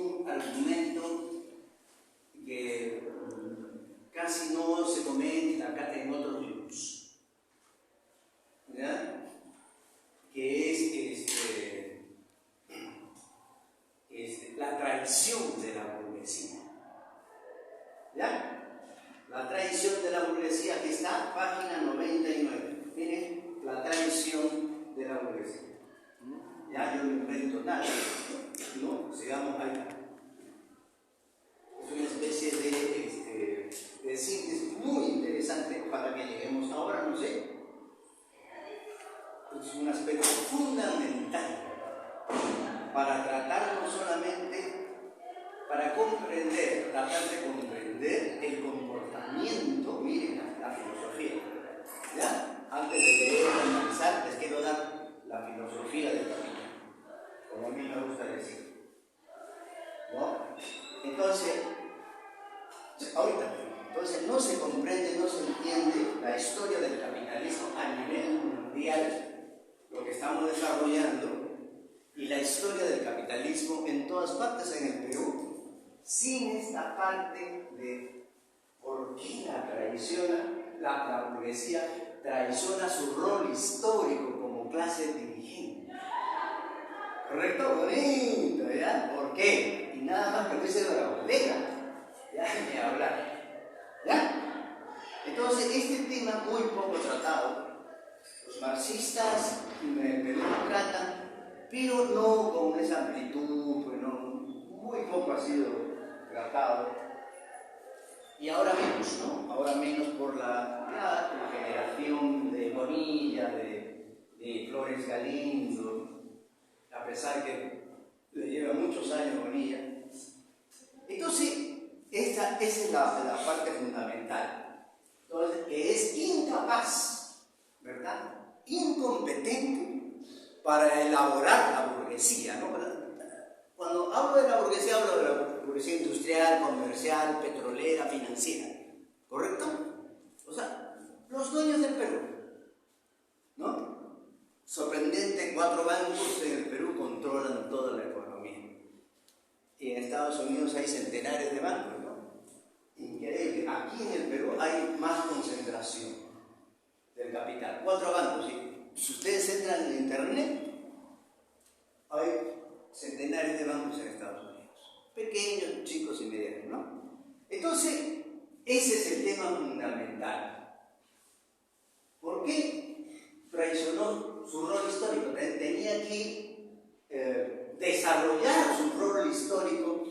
un argumento que casi no se comenta acá en otros libros, ¿ya? Que es la traición de la burguesía, ¿ya? La traición de la burguesía, que está página 99. Miren, la traición de la burguesía. Ya, yo no invento nada, ¿no? Sigamos ahí. Es una especie de síntesis muy interesante para que lleguemos ahora, no sé. Es un aspecto fundamental para tratar no solamente, para comprender, tratar de comprender el comportamiento, miren, la filosofía. ¿Ya? Antes de leer y analizar, les quiero dar la filosofía del capital, como a mí me gusta decir, ¿no? Entonces, no se comprende, no se entiende la historia del capitalismo a nivel mundial, lo que estamos desarrollando, y la historia del capitalismo en todas partes en el Perú, sin esta parte de por qué la burguesía traiciona su rol histórico como clase dirigente. ¿Correcto? Bonito, ¿ya? ¿Por qué? Y nada más que lo dice la bodega. Ya, ni hablar. ¿Ya? Entonces, este tema muy poco tratado. Los marxistas en el Perú lo tratan, pero no con esa amplitud, pues no, muy poco ha sido tratado. Y ahora menos, ¿no? Ahora menos por la generación de Bonilla, de Flores Galindo, a pesar que le lleva muchos años Bonilla. Entonces, esa es la parte fundamental. Entonces, que es incapaz, ¿verdad? Incompetente para elaborar la burguesía, ¿no? Cuando hablo de la burguesía, hablo de la burguesía industrial, comercial, petrolera, financiera, ¿correcto? O sea, los dueños del Perú, ¿no? Sorprendente, 4 bancos en el Perú controlan toda la economía. Y en Estados Unidos hay centenares de bancos, ¿no? Increíble. Aquí en el Perú hay más concentración del capital. 4 bancos, ¿sí? Si ustedes entran en internet, hay centenares de bancos en Estados Unidos. Pequeños, chicos y medianos, ¿no? Entonces, ese es el tema fundamental. ¿Por qué traicionó su rol histórico? Tenía que desarrollar su rol histórico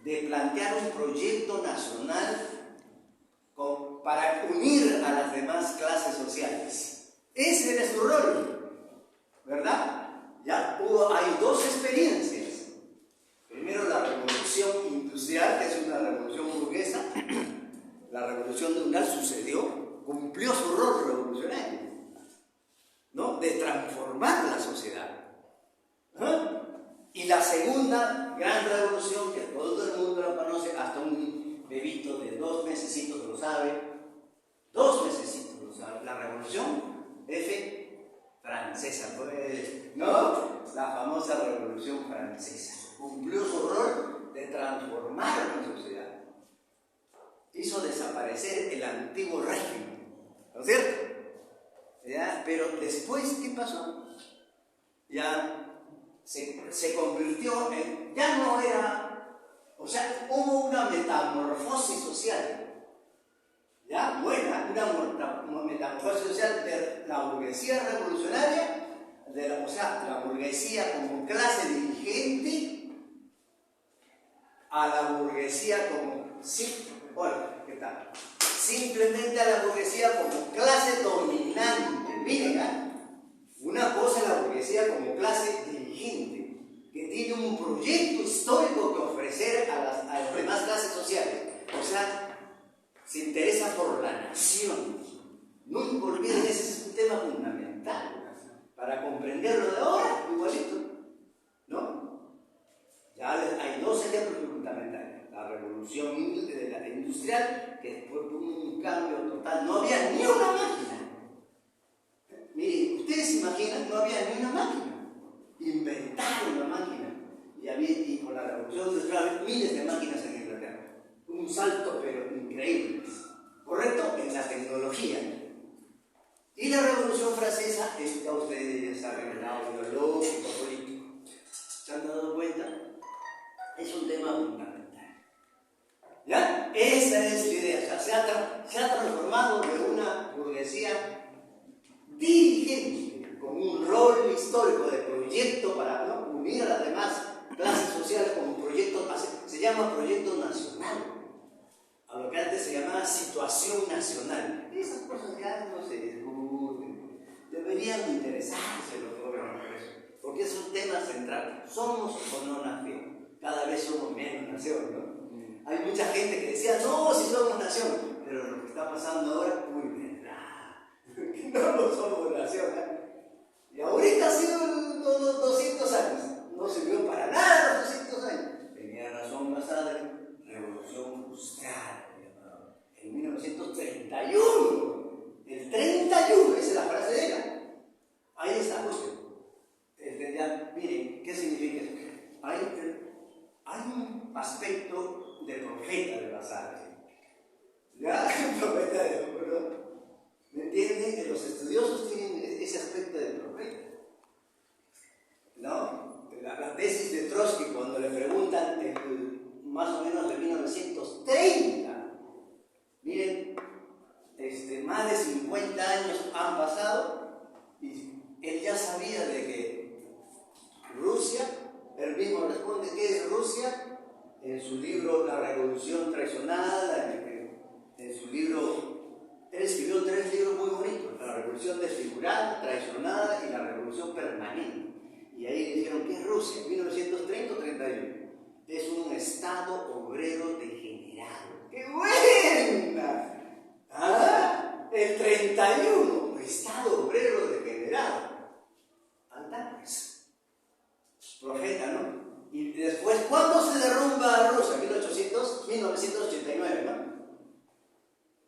de plantear un proyecto nacional para unir a las demás clases sociales. Ese era su rol, ¿verdad? Ya hay 2 experiencias. Primero, la revolución industrial, que es una revolución burguesa. La revolución industrial sucedió, cumplió su rol revolucionario, ¿no? De transformar la sociedad. ¿Ah? Y la segunda gran revolución, que todo el mundo lo conoce, hasta un bebito de 2 mesecitos lo sabe, 2 mesecitos lo sabe, la revolución francesa, pues, ¿no? La famosa Revolución Francesa. Cumplió su rol de transformar la sociedad. Hizo desaparecer el antiguo régimen, ¿no es cierto? ¿Ya? Pero después, ¿qué pasó? Ya se convirtió en, ya no era, o sea, hubo una metamorfosis social. ¿Ya? Buena, una metamorfosis social de la burguesía revolucionaria, o sea, la burguesía como clase dirigente, a la burguesía como, sí, hola, ¿qué tal? Simplemente a la burguesía como clase dominante. Miren, ¿eh? Una cosa es la burguesía como clase dirigente, que tiene un proyecto histórico que ofrecer a las demás clases sociales. O sea, se interesa por la nación. No olviden, ese es un tema fundamental para comprenderlo de ahora, igualito, ¿no? Ya hay 2 ejemplos fundamentales. La revolución industrial, que fue un cambio total. No había ni una máquina. Miren, ustedes se imaginan, no había ni una máquina. Inventaron una máquina. Y con la revolución industrial miles de máquinas en Inglaterra. Un salto, pero increíble. ¿Correcto? En la tecnología. Y la Revolución Francesa, ya ustedes ya saben, el lado ideológico, político. ¿Se han dado cuenta? Es un tema fundamental. ¿Ya? Esa es la idea. O sea, se ha transformado de una burguesía dirigente, con un rol histórico de proyecto para, ¿no?, unir a las demás clases sociales como proyecto, se llama proyecto nacional, a lo que antes se llamaba situación nacional. Esas cosas ya no se discuten, deberían interesarse los gobiernos por eso, porque es un tema central. ¿Somos o no nación? Cada vez somos menos nación, ¿no? Hay mucha gente que decía, no, si somos nación, pero lo que está pasando ahora, uy, verdad, que no somos nación, ¿eh? Y ahorita ha sido los 200 años, no sirvió para nada los 200 años. Tenía razón Basada, Revolución Industrial, en 1931, el 31, esa es la frase de ella. Ahí está, busquen. Miren, ¿qué significa eso? Hay un aspecto de profeta de Basada. ¿Ya? Profeta de ¿verdad? ¿Me entienden? Los estudiosos tienen ese aspecto de profeta. ¿No? La tesis de Trotsky, cuando le preguntan más o menos de 1930, miren, más de 50 años han pasado y él ya sabía de que Rusia, él mismo responde qué es Rusia en su libro La Revolución Traicionada, en su libro, él escribió 3 libros muy bonitos: La Revolución Desfigurada, Traicionada y La Revolución Permanente. Y ahí dijeron que es Rusia, 1930 o 31. Es un estado obrero degenerado. ¡Qué buena! ¿Ah? El 31, estado obrero degenerado. Anda pues. Profeta, ¿no? Y después, ¿cuándo se derrumba Rusia? 1989, ¿no?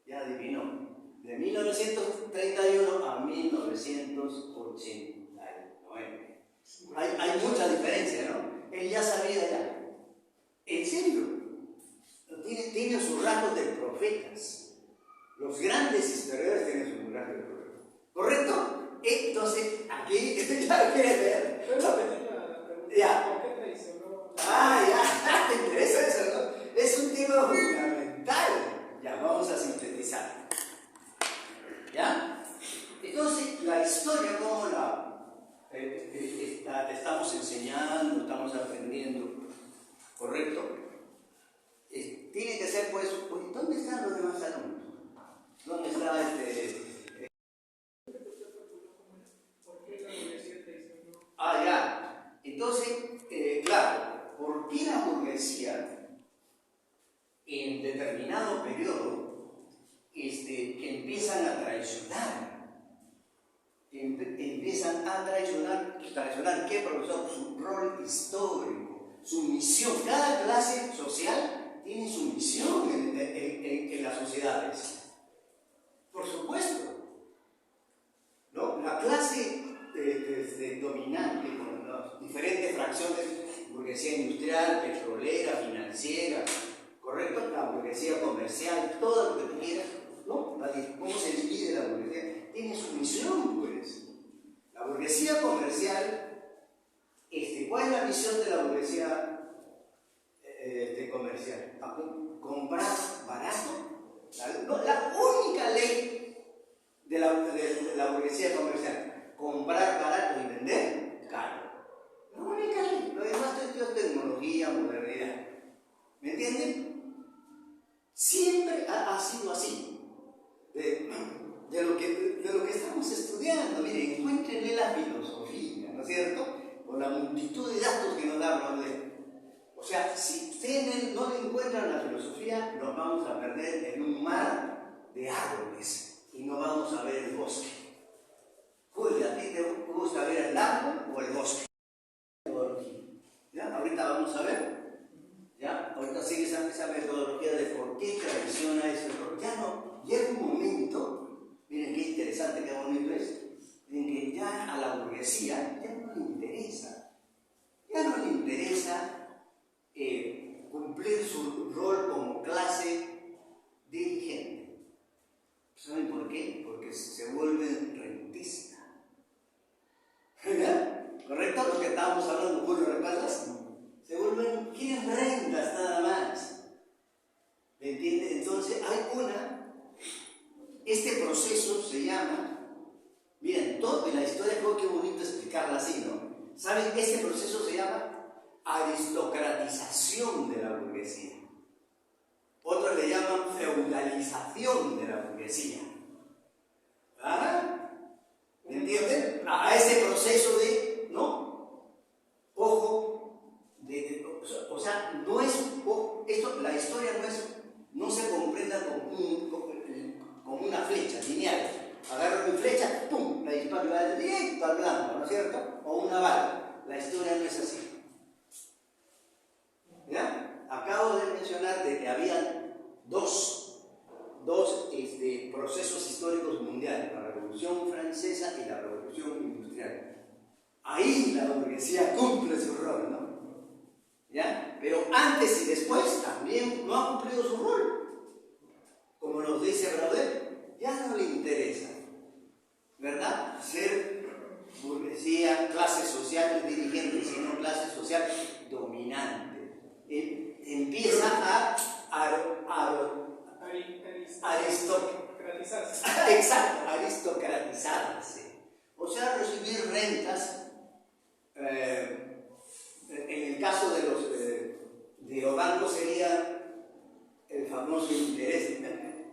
Ya adivinó. De 1931 a 1989. Hay mucha diferencia, ¿no? Él ya sabía ya. En serio. Tiene sus rasgos de profetas. Los grandes historiadores tienen sus rasgos de profetas. ¿Correcto? Entonces, aquí ya lo quiere ver. Ya. ¿Por qué traicionó? Ya. ¿Te interesa eso, no? Es un tema fundamental. Ya, vamos a sintetizar. ¿Ya? Entonces, la historia, ¿cómo la estamos enseñando, estamos aprendiendo? ¿Correcto? Tiene que ser, pues, ¿dónde están los demás alumnos? ¿Dónde está ¿Por qué la burguesía traicionó? ya. Entonces, claro, ¿por qué la burguesía en determinado periodo empiezan a traicionar? Empiezan a traicionar ¿qué, profesor? Su rol histórico, su misión. Cada clase social tiene su misión en las sociedades. Por supuesto, ¿no? La clase dominante, con las diferentes fracciones, burguesía industrial, petrolera, financiera, ¿correcto? La burguesía comercial, todo lo que tú quieras, ¿no? ¿Cómo se divide la burguesía? Tiene su misión, pues. La burguesía comercial, ¿cuál es la misión de la burguesía comercial? Comprar barato. La única ley de la burguesía comercial: comprar barato y vender caro. La única ley. Lo demás es tecnología, modernidad. ¿Me entienden? Siempre ha sido así. De lo que estamos estudiando, miren, encuéntrenle la filosofía, ¿no es cierto? Con la multitud de datos que nos da Brodel. O sea, si ustedes no le encuentran la filosofía, nos vamos a perder en un mar de árboles y no vamos a ver el bosque. Julia, ¿a ti te gusta ver el árbol o el bosque? ¿Ya? Ahorita vamos a ver. ¿Ya? Ahorita sigue esa metodología de por qué traiciona eso. Ya no, llega un momento, miren qué interesante, qué bonito es, en que ya a la burguesía ya no le interesa cumplir su rol como clase dirigente. ¿Saben por qué? Porque se vuelven rentistas. ¿Verdad? ¿Correcto? Lo que estábamos hablando, Julio, ¿recuerdas? Se vuelven, quieren rentas nada más. ¿Me entiendes? Entonces hay este proceso se llama, miren, todo en la historia creo que es bonito explicarla así, ¿no? ¿Saben? Este proceso se llama aristocratización de la burguesía. Otros le llaman feudalización de la burguesía. ¿Ah? ¿Me entienden? A ese proceso de, ¿no? Ojo, o sea, no es, esto, la historia no se comprenda como una flecha lineal. Agarro mi flecha, ¡pum!, la disparo y va directo al blanco, ¿no es cierto? O una bala. La historia no es así. ¿Ya? Acabo de mencionar de que había dos procesos históricos mundiales, la Revolución Francesa y la Revolución Industrial. Ahí la burguesía cumple su rol, ¿no? ¿Ya? Pero antes y después también no ha cumplido su rol. Como nos dice Braudel, ya no le interesa, ¿verdad?, ser burguesía, clase social dirigente, sino clase social dominante. Empieza a aristocratizarse. O sea, recibir rentas. En el caso de los bancos sería el famoso interés.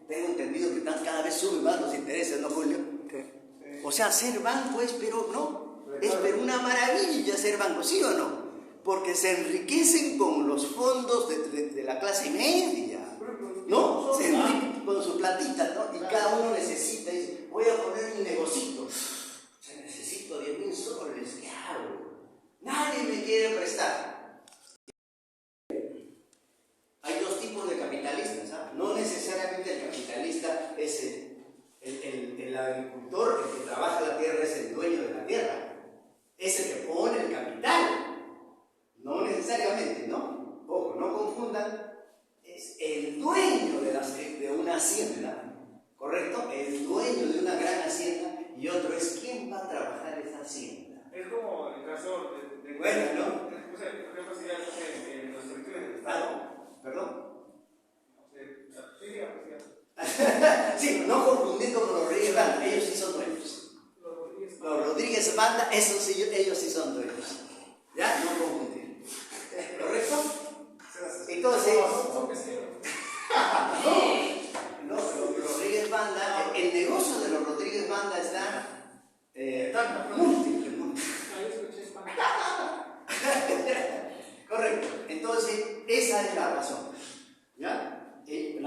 Tengo entendido que cada vez suben más los intereses, ¿no, Julio? O sea, ser banco es, pero no, es pero una maravilla ser banco, ¿sí o no? Porque se enriquecen con los fondos de la clase media, ¿no? Se enriquecen con su platita, ¿no? Y cada uno necesita, dice, voy a poner un negocito. O sea, necesito 10.000 soles, ¿qué hago? Nadie me quiere prestar. Hay dos tipos de capitalistas, ¿sabes? No necesariamente el capitalista es el agricultor, el que trabaja la tierra es el dueño de la tierra. Es el que pone el capital. No necesariamente, ¿no? Ojo, no confundan. Es el dueño de una hacienda, ¿correcto? El dueño de una gran hacienda, y otro es quién va a trabajar esa hacienda. Es como el caso de bueno, ¿no? O sea, por ejemplo, si ya en los territorios del Estado. ¿Perdón? Sí, sí, no confundiendo con los Rodríguez Banda, ellos sí son dueños. Los Rodríguez Banda, ellos sí son dueños. ¿Ya? No confundir. ¿Correcto? Entonces, los Rodríguez Banda, el negocio de los Rodríguez Banda está múltiple. Correcto. Entonces, esa es la razón. ¿Ya? Que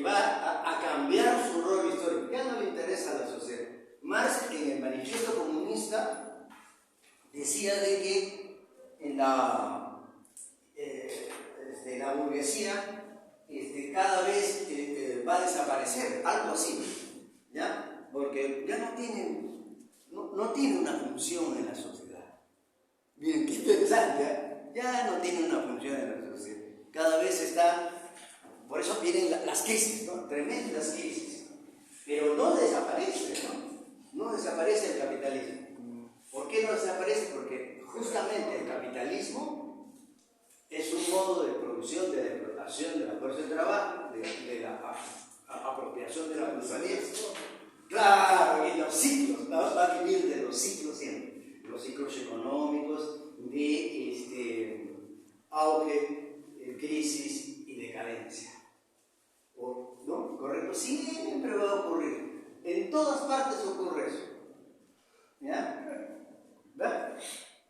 va a cambiar su rol histórico. Ya no le interesa a la sociedad. Marx, en el Manifiesto Comunista, decía de que en la burguesía cada vez va a desaparecer, algo así, ¿ya? Porque ya no tiene una función en la sociedad. Bien, qué interesante, ¿eh? Ya no tiene una función en la sociedad. Cada vez por eso vienen las crisis, ¿no? Tremendas crisis. Pero no desaparece, ¿no? No desaparece el capitalismo. ¿Por qué no desaparece? Porque justamente el capitalismo es un modo de producción, de la explotación de la fuerza de trabajo, de la apropiación de la plusvalía. Claro, y los ciclos, va a vivir de los ciclos siempre. Los ciclos económicos, de auge, crisis y decadencia. ¿No? ¿Correcto? Siempre va a ocurrir. En todas partes ocurre eso. ¿Ya? ¿Verdad?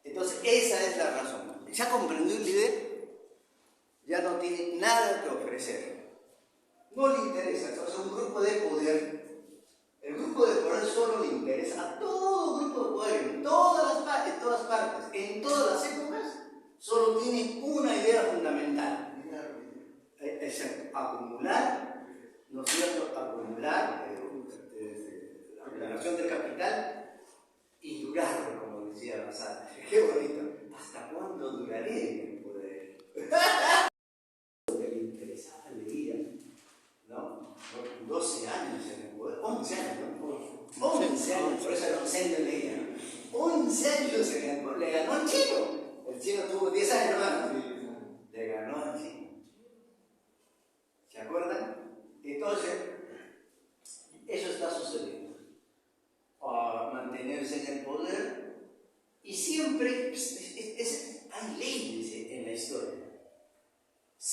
Entonces, esa es la razón. ¿Ya comprendió el líder? Ya no tiene nada que ofrecer. No le interesa. Entonces, un grupo de poder. El grupo de poder solo le interesa a todo grupo de poder, en todas partes, en todas las épocas, solo tiene una idea fundamental. Es acumular, ¿no es cierto? Acumular la acumulación del capital y durarlo, como decía Bazán. Qué bonito. ¿Hasta cuándo duraré en el poder?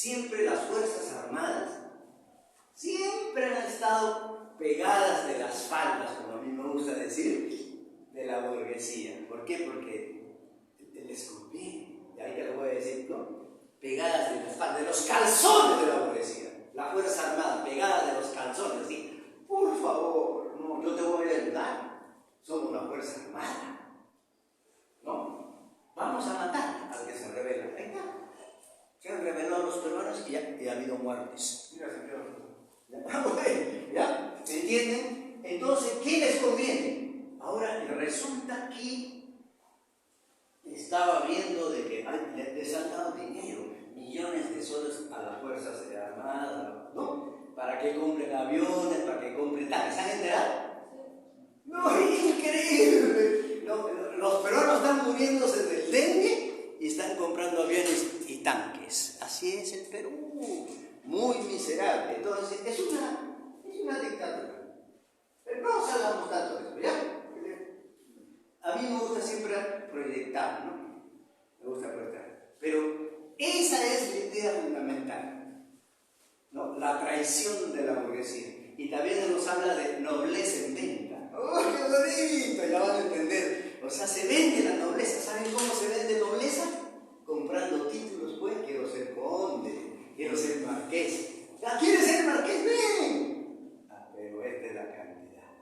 siempre las Fuerzas Armadas siempre han estado pegadas de las faldas, como a mí me gusta decir, de la burguesía. ¿Por qué? Porque les conviene, y ahí te lo voy a decir, ¿no? Pegadas de las faldas, de los calzones de la burguesía. La Fuerza Armada, pegada de los calzones, ¿sí? Por favor, no, yo te voy a ayudar. Somos una Fuerza Armada, ¿no? Vamos a matar al que se revela. Ahí está. Se han revelado los peruanos y ya ha habido muertes. Mira, señor. ¿Ya? ¿Me entienden? Entonces, ¿qué les conviene? Ahora resulta que estaba viendo de que les han dado dinero, millones de soles a las Fuerzas Armadas, ¿no? Para que compren aviones, para que compren tanques. ¿Se han enterado? No, increíble. Los peruanos están muriéndose del dengue y están comprando aviones y tanques. Así es el Perú. Muy miserable. Entonces, es una dictadura. Pero no salgamos tanto de eso, ¿ya? A mí me gusta siempre proyectar, ¿no? Me gusta proyectar. Pero esa es la idea fundamental, ¿no? La traición de la burguesía. Y también nos habla de nobleza en venta. ¡Oh, qué bonito! Ya van a entender. O sea, se vende la nobleza. ¿Saben cómo se vende nobleza? Comprando títulos, pues. Quiero ser conde, quiero ser marqués. ¿Quieres ser marqués? ¡Ven! Pero esta es la cantidad.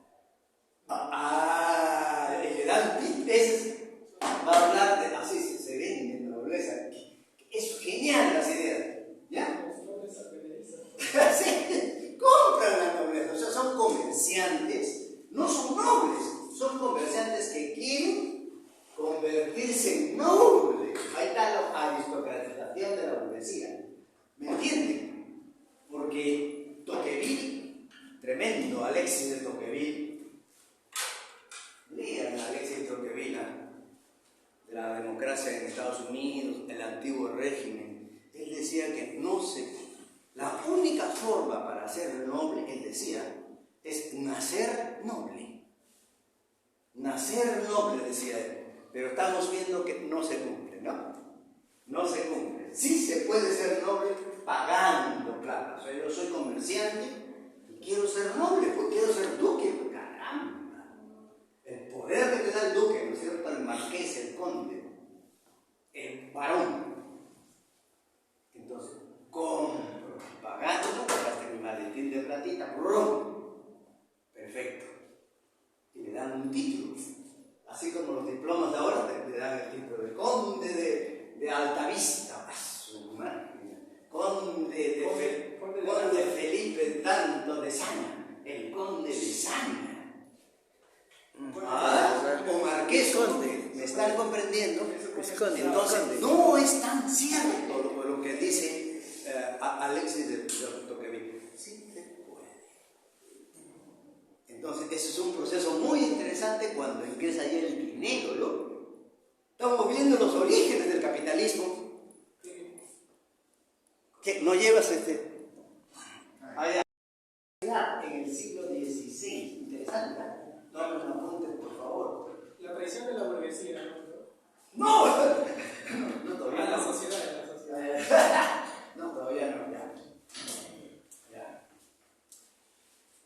Le dan veces va a hablar de así se vende nobleza. Es genial las ideas. ¿Ya? Sí, compran la nobleza. O sea, son comerciantes, no son nobles, son comerciantes que quieren convertirse en nobles. Ahí está la aristocratización de la burguesía. ¿Me entienden? Porque Tocqueville, tremendo Alexis de Tocqueville, lean a Alexis de Tocqueville, de la democracia en Estados Unidos, el antiguo régimen. Él decía que la única forma para ser noble, él decía, es nacer noble. Nacer noble, decía él. Pero estamos viendo que no se cumple, ¿no? No se cumple. Sí se puede ser noble pagando plata. O sea, yo soy comerciante y quiero ser noble, porque quiero ser duque. ¡Caramba! El poder que te da el duque, ¿no es cierto? El marqués, el conde, el varón. Entonces, compro, pagando, pagaste mi maletín de platita, ¡brum! Perfecto. Y le dan un título. Así como los diplomas de ahora te dan el título de conde de Altavista, conde Felipe tanto de Sana, el conde de Sana, o marqués conde, ¿me están comprendiendo? Entonces no es tan cierto lo que dice Alexis de Tocqueville. Sí se puede. Entonces ese es un proceso muy interesante cuando empieza ahí el dinero, ¿no? Estamos viendo los orígenes del capitalismo. ¿Qué? ¿No llevas en el siglo XVI? Interesante, ¿eh? Tomen un apunte, por favor. La traición de la burguesía, ¿no? No, todavía no. La sociedad. No, todavía no, ya.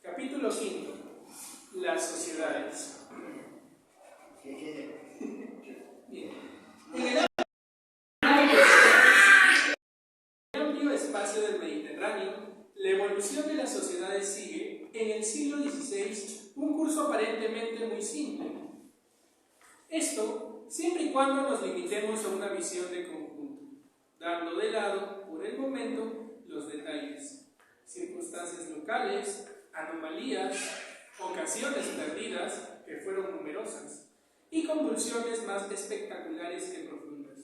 Capítulo 5. Las sociedades. Bien. En el amplio espacio del Mediterráneo, la evolución de las sociedades sigue, en el siglo XVI, un curso aparentemente muy simple. Esto, siempre y cuando nos limitemos a una visión de conjunto, dando de lado, por el momento, los detalles, circunstancias locales, anomalías, ocasiones perdidas, que fueron numerosas, y convulsiones más espectaculares que profundas.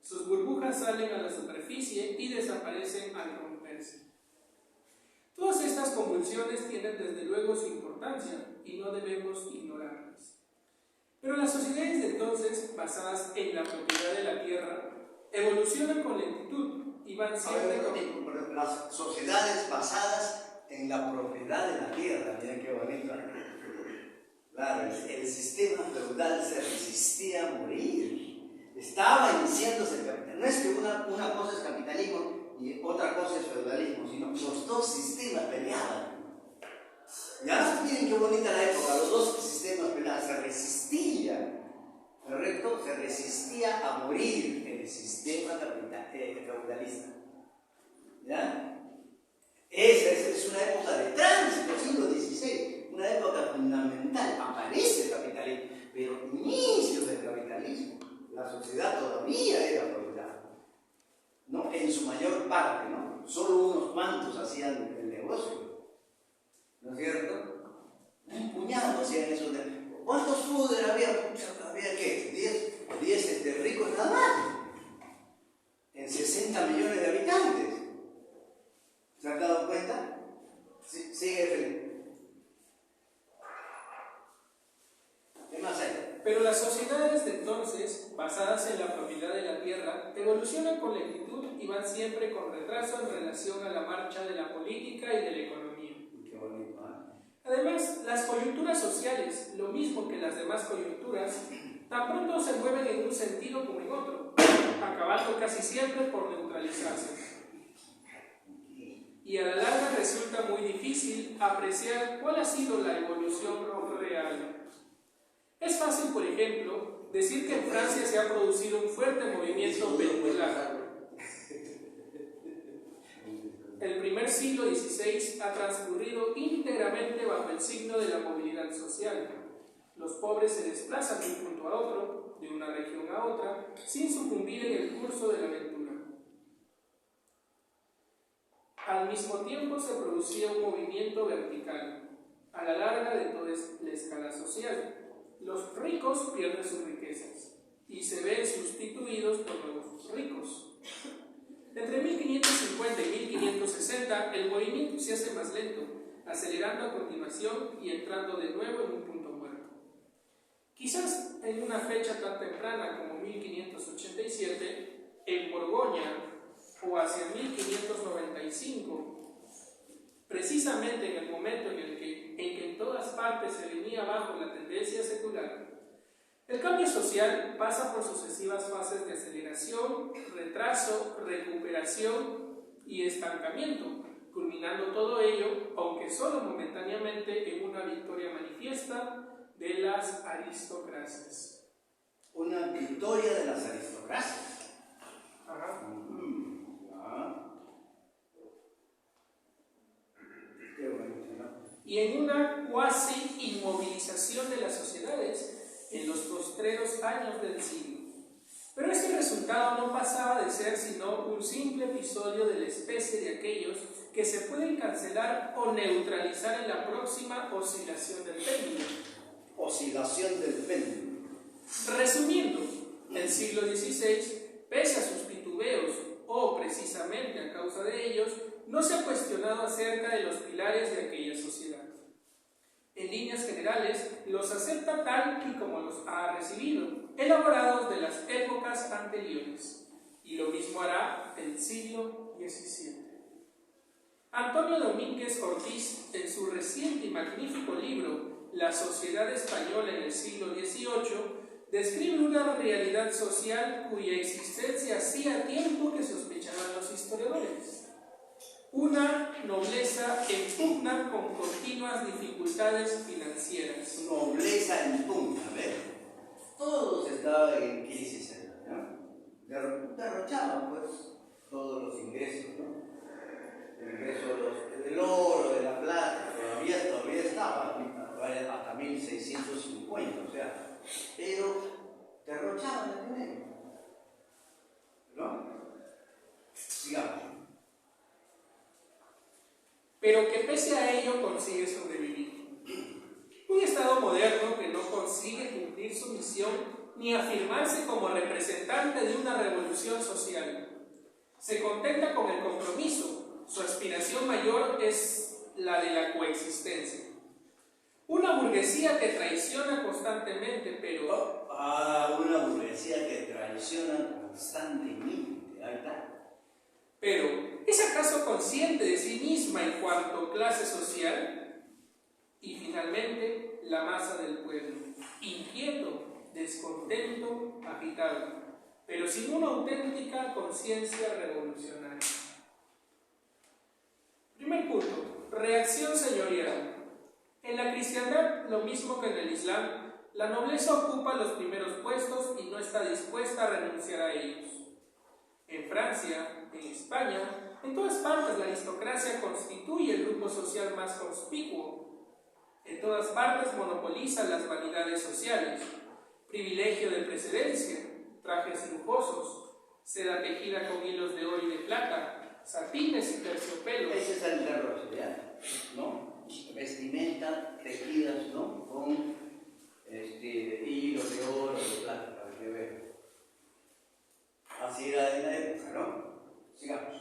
Sus burbujas salen a la superficie y desaparecen al romperse. Todas estas convulsiones tienen desde luego su importancia y no debemos ignorarlas. Pero las sociedades de entonces, basadas en la propiedad de la tierra, evolucionan con lentitud y van siempre con... Las sociedades basadas en la propiedad de la tierra, miren qué bonito. Claro, el sistema feudal se resistía a morir. Estaba iniciándose el capitalismo. No es que una cosa es capitalismo y otra cosa es feudalismo, sino los dos sistemas peleaban. Ya miren qué bonita la época, los dos sistemas peleaban, se resistían, ¿correcto? Se resistía a morir el sistema feudalista. ¿Ya? Esa es una época de tránsito, siglo XVI, una época fundamental. Aparece el capitalismo, pero inicio del capitalismo. La sociedad todavía era feudal, ¿no? En su mayor parte, ¿no? Solo unos cuantos hacían el negocio, ¿no es cierto? Un puñado hacían eso. ¿Cuántos fútbol había? ¿Había qué? 10 ricos nada más, en 60 millones de habitantes. ¿Se han dado cuenta? Sí, sigue, Felipe. ¿Qué más hay? Pero las sociedades de entonces, basadas en la propiedad de la tierra, evolucionan con lentitud y van siempre con retraso en relación a la marcha de la política y de la economía. Qué bonito, ¿eh? Además, las coyunturas sociales, lo mismo que las demás coyunturas, tan pronto se mueven en un sentido como en otro, acabando casi siempre por neutralizarse. Y a la larga resulta muy difícil apreciar cuál ha sido la evolución real. Es fácil, por ejemplo, decir que en Francia se ha producido un fuerte movimiento pendular. El primer siglo XVI ha transcurrido íntegramente bajo el signo de la movilidad social. Los pobres se desplazan de un punto a otro, de una región a otra, sin sucumbir en el curso de la aventura. Al mismo tiempo se producía un movimiento vertical, a la larga de toda la escala social. Los ricos pierden sus riquezas y se ven sustituidos por nuevos ricos. Entre 1550 y 1560 el movimiento se hace más lento, acelerando a continuación y entrando de nuevo en un punto muerto. Quizás en una fecha tan temprana como 1587, en Borgoña, o hacia 1595, precisamente en el momento en que en todas partes se venía abajo la tendencia secular, el cambio social pasa por sucesivas fases de aceleración, retraso, recuperación y estancamiento, culminando todo ello, aunque solo momentáneamente, en una victoria manifiesta de las aristocracias. Una victoria de las aristocracias. Ajá. Qué bonito, ¿no? Y en una cuasi inmovilización de las sociedades en los postreros años del siglo. Pero este resultado no pasaba de ser sino un simple episodio de la especie de aquellos que se pueden cancelar o neutralizar en la próxima oscilación del péndulo. Oscilación del péndulo. Resumiendo, el siglo XVI, pese a sus titubeos o precisamente a causa de ellos, no se ha cuestionado acerca de los pilares de aquella sociedad. En líneas generales, los acepta tal y como los ha recibido, elaborados de las épocas anteriores, y lo mismo hará el siglo XVII. Antonio Domínguez Ortiz, en su reciente y magnífico libro La sociedad española en el siglo XVIII, describe una realidad social cuya existencia hacía tiempo que sospechaban los historiadores. Una nobleza en pugna con continuas dificultades financieras. Nobleza en pugna, ¿ves? Todos estaban en crisis, ¿no? Derrochaban, pues, todos los ingresos, ¿no? El ingreso del oro, de la plata, todavía estaba, hasta 1650, o sea, pero derrochaban el dinero, ¿no? Sigamos. Pero que pese a ello consigue sobrevivir. Un Estado moderno que no consigue cumplir su misión ni afirmarse como representante de una revolución social. Se contenta con el compromiso. Su aspiración mayor es la de la coexistencia. Una burguesía que traiciona constantemente, pero... Una burguesía que traiciona constantemente. Ahí está. Pero, ¿es acaso consciente de sí misma en cuanto a clase social? Y finalmente, la masa del pueblo, inquieto, descontento, agitado, pero sin una auténtica conciencia revolucionaria. Reacción señorial. En la cristiandad, lo mismo que en el Islam, la nobleza ocupa los primeros puestos y no está dispuesta a renunciar a ellos. En Francia, en España, en todas partes la aristocracia constituye el grupo social más conspicuo. En todas partes monopoliza las vanidades sociales, privilegio de precedencia, trajes lujosos, seda tejida con hilos de oro y de plata, satines y terciopelos. Ese es el error social, ¿no? Vestimenta tejidas, ¿no? Con hilos de oro, de plata, para que vean. Así era en la época, ¿no? Sigamos.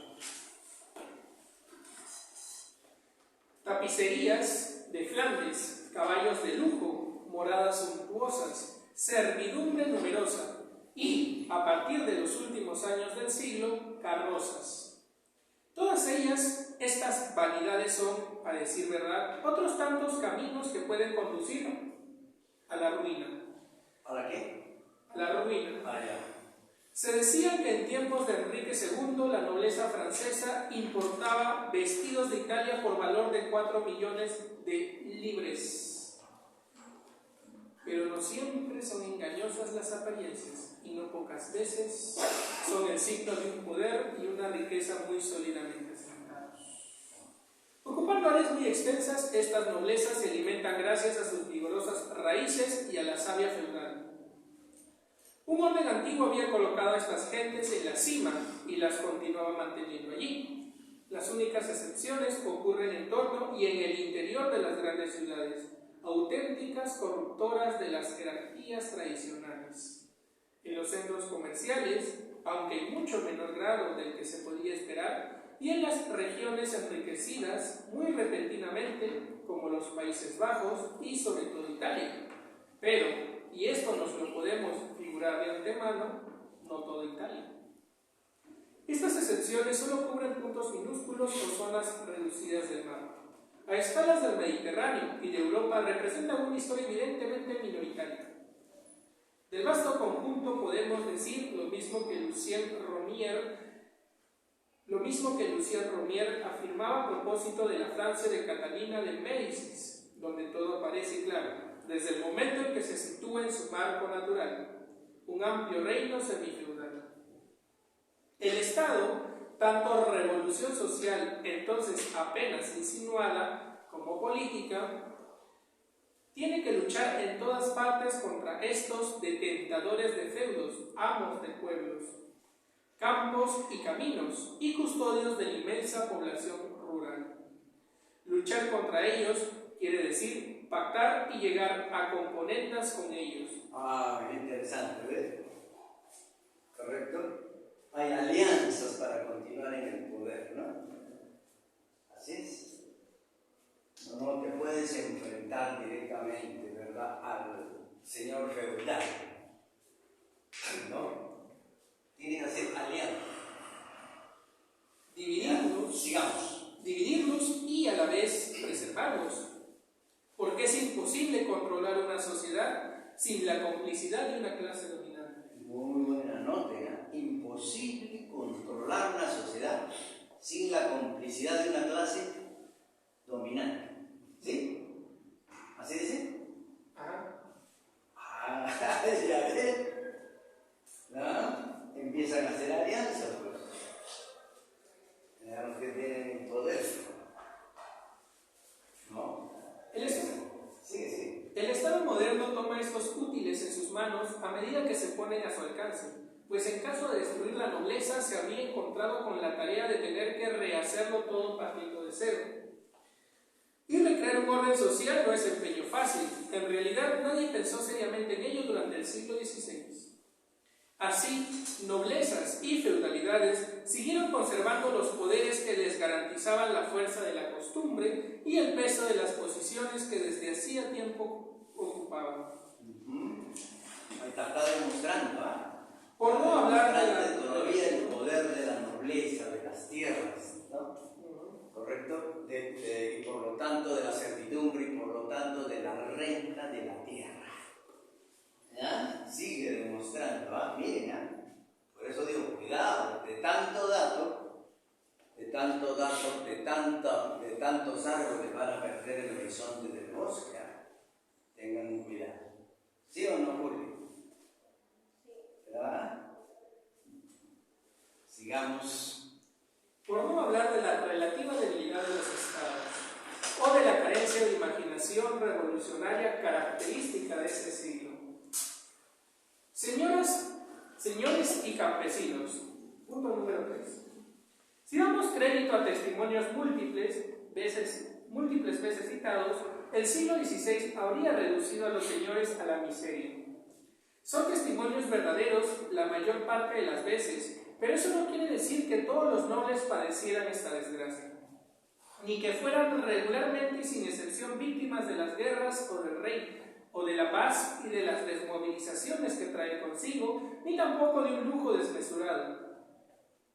Tapicerías de Flandes, caballos de lujo, moradas suntuosas, servidumbre numerosa y, a partir de los últimos años del siglo, carrozas. Todas ellas, estas vanidades son, a decir verdad, otros tantos caminos que pueden conducir a la ruina. ¿A la qué? A la ruina. Ah, ya. Se decía que en tiempos de Enrique II la nobleza francesa importaba vestidos de Italia por valor de 4 millones de libres. Pero no siempre son engañosas las apariencias y no pocas veces son el signo de un poder y una riqueza muy sólidamente asentados. Ocupando áreas muy extensas, estas noblezas se alimentan gracias a sus vigorosas raíces y a la savia feudal. Un orden antiguo había colocado a estas gentes en la cima y las continuaba manteniendo allí. Las únicas excepciones ocurren en torno y en el interior de las grandes ciudades, auténticas corruptoras de las jerarquías tradicionales. En los centros comerciales, aunque en mucho menor grado del que se podía esperar, y en las regiones enriquecidas muy repentinamente, como los Países Bajos y sobre todo Italia. Pero, y esto nos lo podemos figurar de antemano, no toda Italia. Estas excepciones solo cubren puntos minúsculos o zonas reducidas del mar. A escalas del Mediterráneo y de Europa representan una historia evidentemente minoritaria. Del vasto conjunto podemos decir lo mismo que Lucien Romier afirmaba a propósito de la Francia de Catalina de Médicis, donde todo aparece claro, desde el momento en que se sitúa en su marco natural, un amplio reino semifeudal. El Estado, tanto revolución social, entonces apenas insinuada, como política, tiene que luchar en todas partes contra estos detentadores de feudos, amos de pueblos, campos y caminos, y custodios de la inmensa población rural. Luchar contra ellos quiere decir pactar y llegar a componendas con ellos. Ah, interesante, ¿ves? ¿Correcto? Hay alianzas para continuar en el poder, ¿no? Así es. No te puedes enfrentar directamente, ¿verdad?, al señor feudal, ¿no? Tienen que hacer alianzas. Dividirlos y a la vez preservarlos. Porque es imposible controlar una sociedad sin la complicidad de una clase dominante. Muy buena nota, ¿eh? Imposible controlar una sociedad sin la complicidad de una clase dominante. ¿Sí? ¿Así dice? Ajá. Ah, ya ves. ¿No? Empiezan a hacer alianzas, pues. Los que tienen poder. ¿No? Sí. El Estado moderno toma estos útiles en sus manos a medida que se ponen a su alcance, pues en caso de destruir la nobleza se habría encontrado con la tarea de tener que rehacerlo todo partiendo de cero. Y recrear un orden social no es empeño fácil. En realidad nadie pensó seriamente en ello durante el siglo XVI. Así, noblezas y feudalidades siguieron conservando los poderes que les garantizaban la fuerza de la costumbre y el peso de las posiciones que desde hacía tiempo ocupaban. Ahí está demostrando, ¿ah? Por no hablar de todavía el poder de la nobleza, de las tierras, ¿no? ¿Correcto? Y por lo tanto de la servidumbre y por lo tanto de la renta de la tierra. ¿Ya? Sigue demostrando, ¿ah? Miren, ¿ah? Por eso digo, cuidado, de tanta tantos árboles van a perder el horizonte del bosque. Tengan cuidado. ¿Sí o no, Julio? ¿Verdad? Sigamos. Por no hablar de la relativa debilidad de los estados, o de la carencia de imaginación revolucionaria característica de ese siglo. Señoras, señores y campesinos, punto número 3. Si damos crédito a testimonios múltiples veces citados, el siglo XVI habría reducido a los señores a la miseria. Son testimonios verdaderos la mayor parte de las veces, pero eso no quiere decir que todos los nobles padecieran esta desgracia, ni que fueran regularmente y sin excepción víctimas de las guerras o del rey, o de la paz y de las desmovilizaciones que trae consigo, ni tampoco de un lujo desmesurado.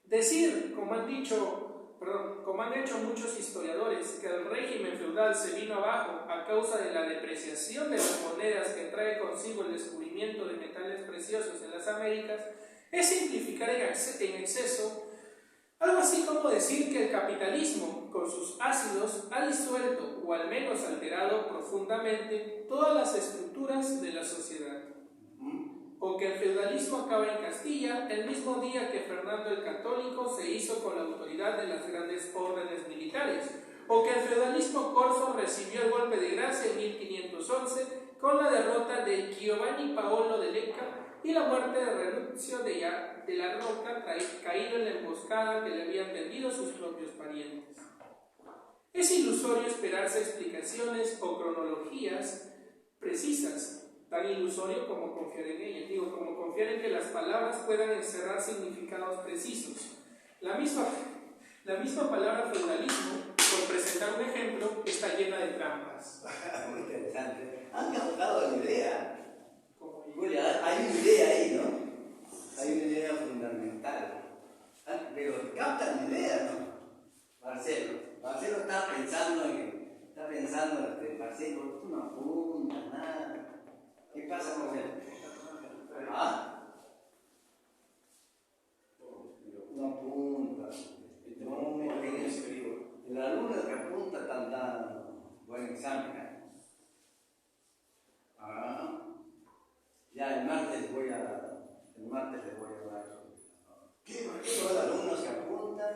Decir, como han hecho muchos historiadores, que el régimen feudal se vino abajo a causa de la depreciación de las monedas que trae consigo el descubrimiento de metales preciosos en las Américas, es simplificar en exceso, algo así como decir que el capitalismo, con sus ácidos, ha disuelto o al menos alterado profundamente todas las estructuras de la sociedad. O que el feudalismo acaba en Castilla el mismo día que Fernando el Católico se hizo con la autoridad de las grandes órdenes militares, o que el feudalismo corso recibió el golpe de gracia en 1511 con la derrota de Giovanni Paolo de Lecca y la muerte de Renuncio de la Roca, caído en la emboscada que le habían tendido sus propios parientes. Es ilusorio esperarse explicaciones o cronologías precisas, tan ilusorio como confiar en ellas, como confiar en que las palabras puedan encerrar significados precisos. La misma palabra feudalismo, por presentar un ejemplo, está llena de trampas. Muy interesante. Han captado la idea. Julia, hay una idea ahí, ¿no? Hay una idea fundamental. Pero captan la idea, ¿no? Marcelo está pensando Marcelo, tú no apuntas nada. ¿Qué pasa con él? ¿Ah? No apunta. No, el alumno que apunta tan buen examen. Ya el martes les voy a dar. ¿Qué? Los alumnos que apuntan.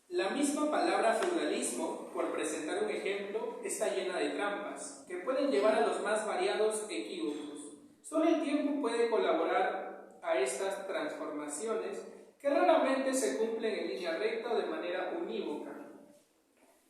La misma palabra feudalismo, por presentar un ejemplo, está llena de trampas, que pueden llevar a los más variados equívocos. Solo el tiempo puede colaborar a estas transformaciones, que raramente se cumplen en línea recta o de manera unívoca.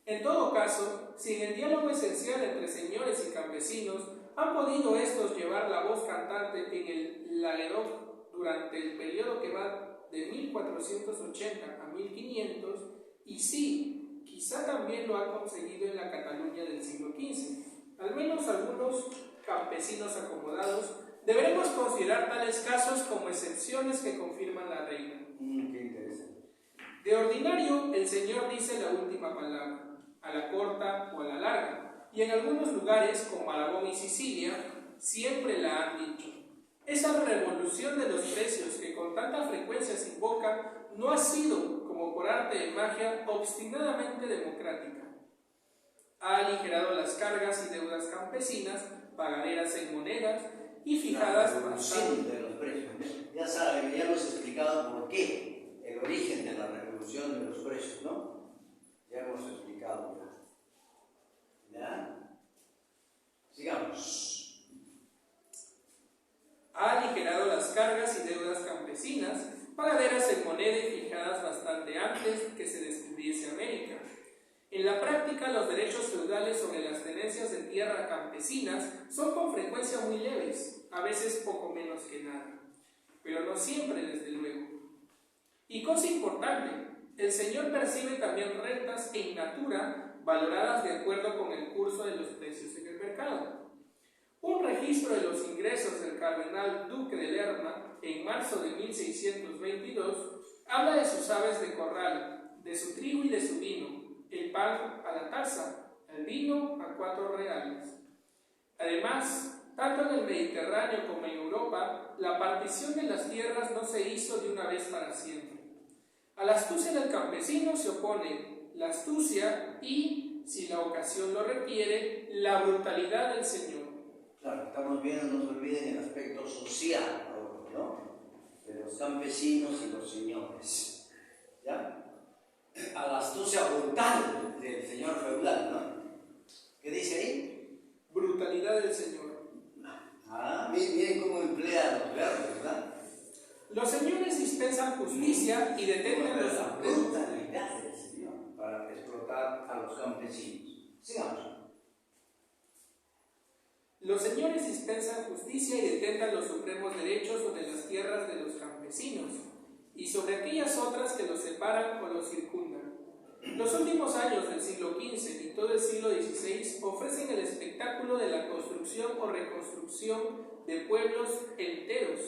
En todo caso, si en el diálogo esencial entre señores y campesinos han podido estos llevar la voz cantante en el Languedoc durante el periodo que va de 1480 a 1500, y sí, quizá también lo ha conseguido en la Cataluña del siglo XV, al menos algunos campesinos acomodados, deberemos considerar tales casos como excepciones que confirman la regla. Qué interesante. De ordinario, el Señor dice la última palabra, a la corta o a la larga, y en algunos lugares, como Aragón y Sicilia, siempre la han dicho. Esa revolución de los precios que con tanta frecuencia se invoca no ha sido, como por arte de magia, obstinadamente democrática. Ha aligerado las cargas y deudas campesinas, pagaderas en monedas y fijadas de los precios. Ya saben, ya hemos explicado por qué, el origen de la revolución de los precios, ¿no? Ya hemos explicado. ¿Ya? Sigamos. Ha aligerado las cargas y deudas campesinas, pagaderas en moneda y fijadas bastante antes que se descubriese América. En la práctica, los derechos feudales sobre las tenencias de tierra campesinas son con frecuencia muy leves, a veces poco menos que nada, pero no siempre, desde luego. Y cosa importante, el señor percibe también rentas en natura valoradas de acuerdo con el curso de los precios en el mercado. Un registro de los ingresos del cardenal duque de Lerma en marzo de 1622 habla de sus aves de corral, de su trigo y de su vino, el pan a la taza, el vino a 4 reales. Además, tanto en el Mediterráneo como en Europa, la partición de las tierras no se hizo de una vez para siempre. A la astucia del campesino se opone la astucia y, si la ocasión lo requiere, la brutalidad del señor. Claro, estamos viendo, no se olviden, el aspecto social, ¿no? De los campesinos y los señores. ¿Ya? A la astucia brutal del señor feudal, ¿no? ¿Qué dice ahí? Brutalidad del señor. Miren cómo emplea los verbos, ¿verdad? Los señores dispensan justicia y detengan los la brutalidad del señor para explotar a los campesinos. Sigamos. Los señores dispensan justicia y detengan los supremos derechos sobre las tierras de los campesinos y sobre aquellas otras que los separan o los circundan. Los últimos años del siglo XV y todo el siglo XVI ofrecen el espectáculo de la construcción o reconstrucción de pueblos enteros,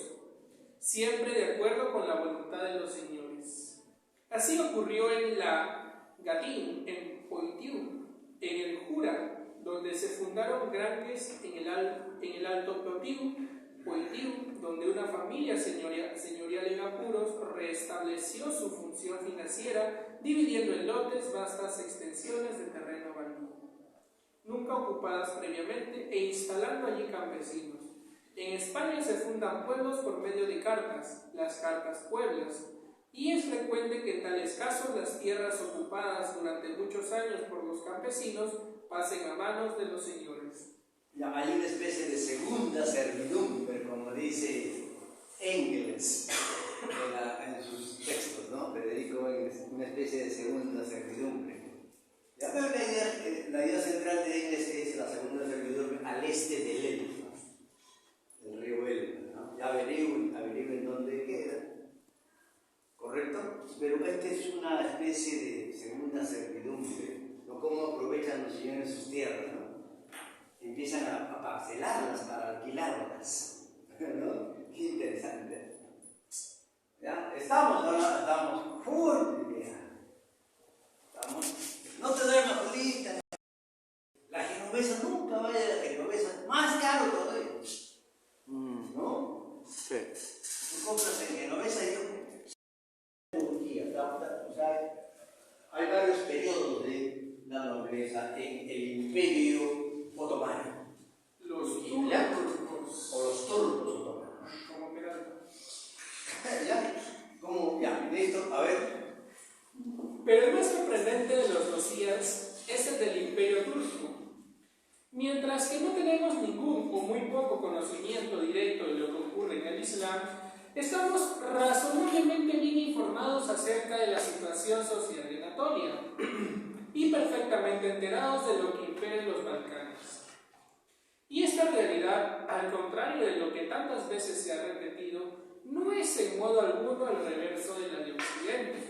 siempre de acuerdo con la voluntad de los señores. Así ocurrió en la Gatine, en Poitou, en el Jura, donde se fundaron granges en el Alto Poitou, donde una familia señorial en apuros restableció su función financiera, dividiendo en lotes vastas extensiones de terreno baldío, nunca ocupadas previamente, e instalando allí campesinos. En España se fundan pueblos por medio de cartas, las cartas pueblas, y es frecuente que en tales casos las tierras ocupadas durante muchos años por los campesinos pasen a manos de los señores. Ya, hay una especie de segunda servidumbre, como dice Engels en sus textos, ¿no? Federico Engels, una especie de segunda servidumbre. Ya, pero la idea central de Engels es la segunda servidumbre al este del Elba, del río Elba, ¿no? Ya averigüen dónde queda, ¿correcto? Pero esta es una especie de segunda servidumbre, ¿no? Cómo aprovechan los señores sus tierras, ¿no? Empiezan a parcelarlas para alquilarlas, ¿no? Qué interesante. ¿Ya? ¿Estamos o no? Estamos full, ¿estamos? No te duermas, Julita. La genovesa, nunca vaya a la genovesa, más caro todavía. ¿No? Sí. Tú compras en genovesa y yo Turquía, o sea, hay varios periodos de la nobleza en el Imperio Otomano. Los turcos. O los turcos otomanos. Como quieran. ¿Ya? ¿Cómo? Ya, listo, a ver. Pero el más sorprendente de los dosías es el del Imperio Turco. Mientras que no tenemos ningún o muy poco conocimiento directo de lo que ocurre en el Islam, estamos razonablemente bien informados acerca de la situación social de Anatolia y perfectamente enterados de lo que impera en los Balcanes. Y esta realidad, al contrario de lo que tantas veces se ha repetido, no es en modo alguno el reverso de la de Occidente.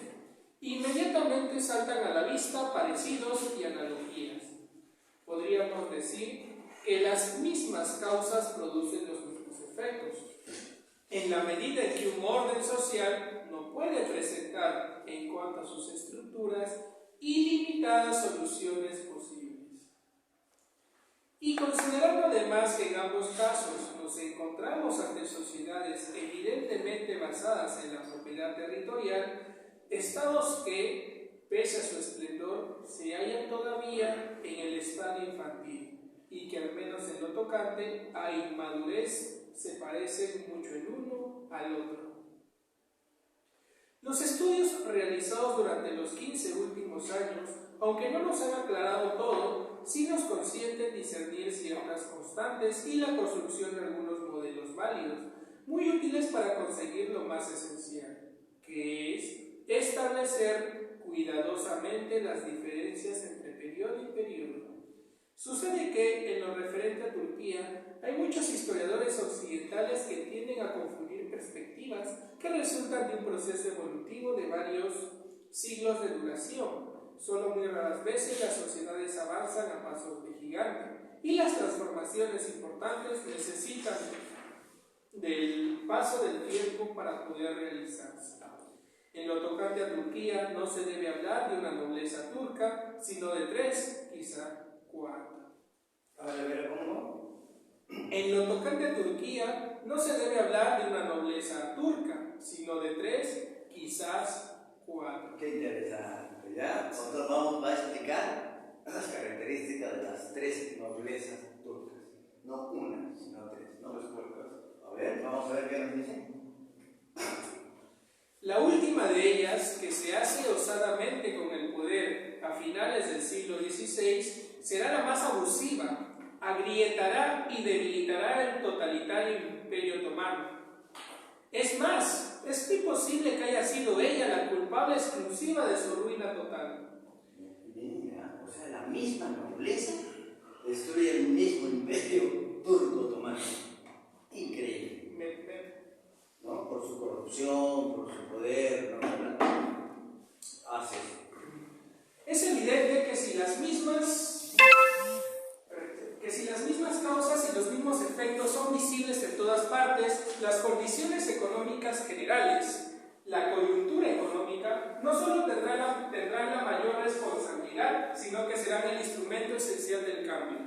Inmediatamente saltan a la vista parecidos y analogías. Podríamos decir que las mismas causas producen los mismos efectos, en la medida en que un orden social no puede presentar, en cuanto a sus estructuras, ilimitadas soluciones posibles. Y considerando además que en ambos casos nos encontramos ante sociedades evidentemente basadas en la propiedad territorial, estados que, pese a su esplendor, se hallan todavía en el estadio infantil y que al menos en lo tocante a inmadurez se parecen mucho el uno al otro. Los estudios realizados durante los 15 últimos años, aunque no nos han aclarado todo, sí nos consienten discernir ciertas constantes y la construcción de algunos modelos válidos, muy útiles para conseguir lo más esencial, que es establecer cuidadosamente las diferencias entre periodo y periodo. Sucede que, en lo referente a Turquía, hay muchos historiadores occidentales que tienden a confundir perspectivas que resultan de un proceso evolutivo de varios siglos de duración. Solo muy raras veces las sociedades avanzan a pasos de gigante y las transformaciones importantes necesitan del paso del tiempo para poder realizarse. En lo tocante a Turquía no se debe hablar de una nobleza turca, sino de 3, quizá 4. A ver, ¿cómo? En lo tocante a Turquía, no se debe hablar de una nobleza turca, sino de 3, quizás 4. Qué interesante, ¿ya? Nosotros vamos a explicar las características de las 3 noblezas turcas. No una, sino 3. ¿No les puedo? A ver, vamos a ver qué nos dicen. La última de ellas, que se hace osadamente con el poder a finales del siglo XVI, será la más abusiva, agrietará y debilitará el totalitario imperio otomano. Es más, es muy posible que haya sido ella la culpable exclusiva de su ruina total. Mira, o sea, la misma nobleza destruye el mismo imperio turco otomano. Increíble. ¿No? Por su corrupción, por su poder, ¿no? Hace. Es evidente que si las mismas causas y los mismos efectos son visibles en todas partes, las condiciones económicas generales, la coyuntura económica, no solo tendrán la mayor responsabilidad, sino que serán el instrumento esencial del cambio.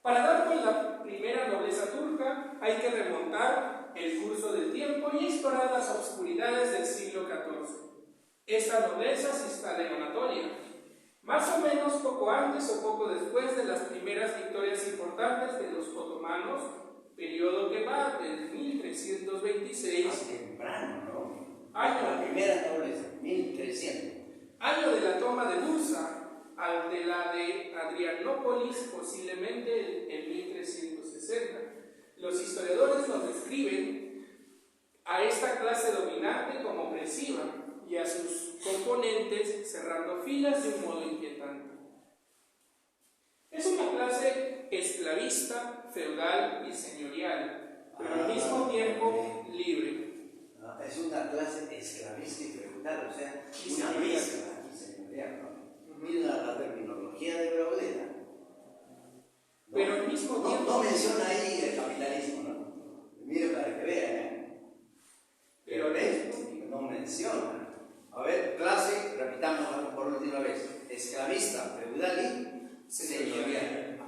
Para dar con la primera nobleza turca, hay que remontar el curso del tiempo y explorar las obscuridades del siglo XIV. Esta nobleza se instala en Anatolia, más o menos poco antes o poco después de las primeras victorias importantes de los otomanos, periodo que va del 1326. Más temprano, ¿no? Año, la primera nobleza, 1300. Año de la toma de Bursa, al de la de Adrianópolis, posiblemente en 1360. Los historiadores nos describen a esta clase dominante como opresiva y a sus componentes cerrando filas de un modo inquietante. Es una clase esclavista, feudal y señorial, pero al mismo tiempo libre. Es una clase esclavista y feudal, o sea, Y una señorial. mezcla y señorial, ¿no? Mira la terminología de Braudela. ¿No? Pero al mismo tiempo. No menciona ahí el capitalismo, ¿no? Mire para que vean, ¿eh? Pero esto no menciona. A ver, clase, repitamos por última vez: esclavista, feudal y señorial.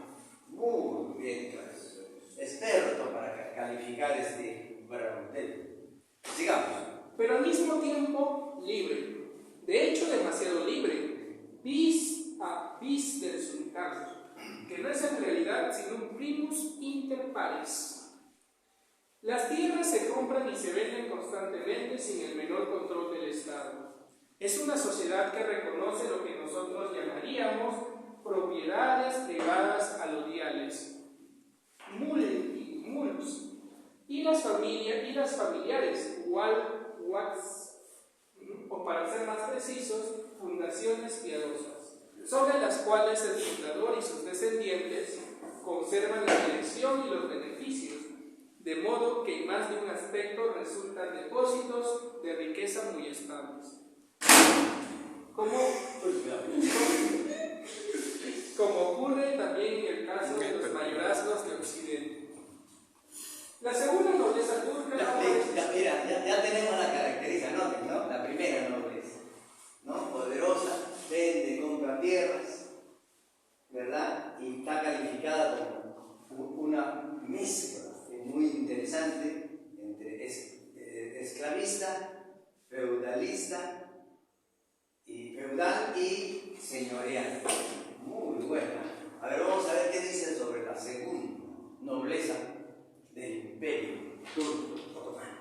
Muy bien, clase. Experto para calificar este Braudela. Sigamos. Pero al mismo tiempo libre. De hecho, demasiado libre. Bis del sultán, que no es en realidad sino un primus inter pares. Las tierras se compran y se venden constantemente sin el menor control del Estado. Es una sociedad que reconoce lo que nosotros llamaríamos propiedades privadas alodiales, mults, y las familiares, o para ser más precisos, fundaciones piadosas, sobre las cuales el fundador y sus descendientes conservan la dirección y los beneficios, de modo que en más de un aspecto resultan depósitos de riqueza muy estables. Como ocurre también en el caso de los mayorazgos de Occidente. La segunda nobleza turca... Ya tenemos la característica, ¿no? La primera nobleza, ¿no? Poderosa, vende, compra tierras, ¿verdad? Y está calificada como una mezcla muy interesante entre esclavista, feudal y señorial. Muy buena. A ver, vamos a ver qué dicen sobre la segunda nobleza del imperio turco otomano.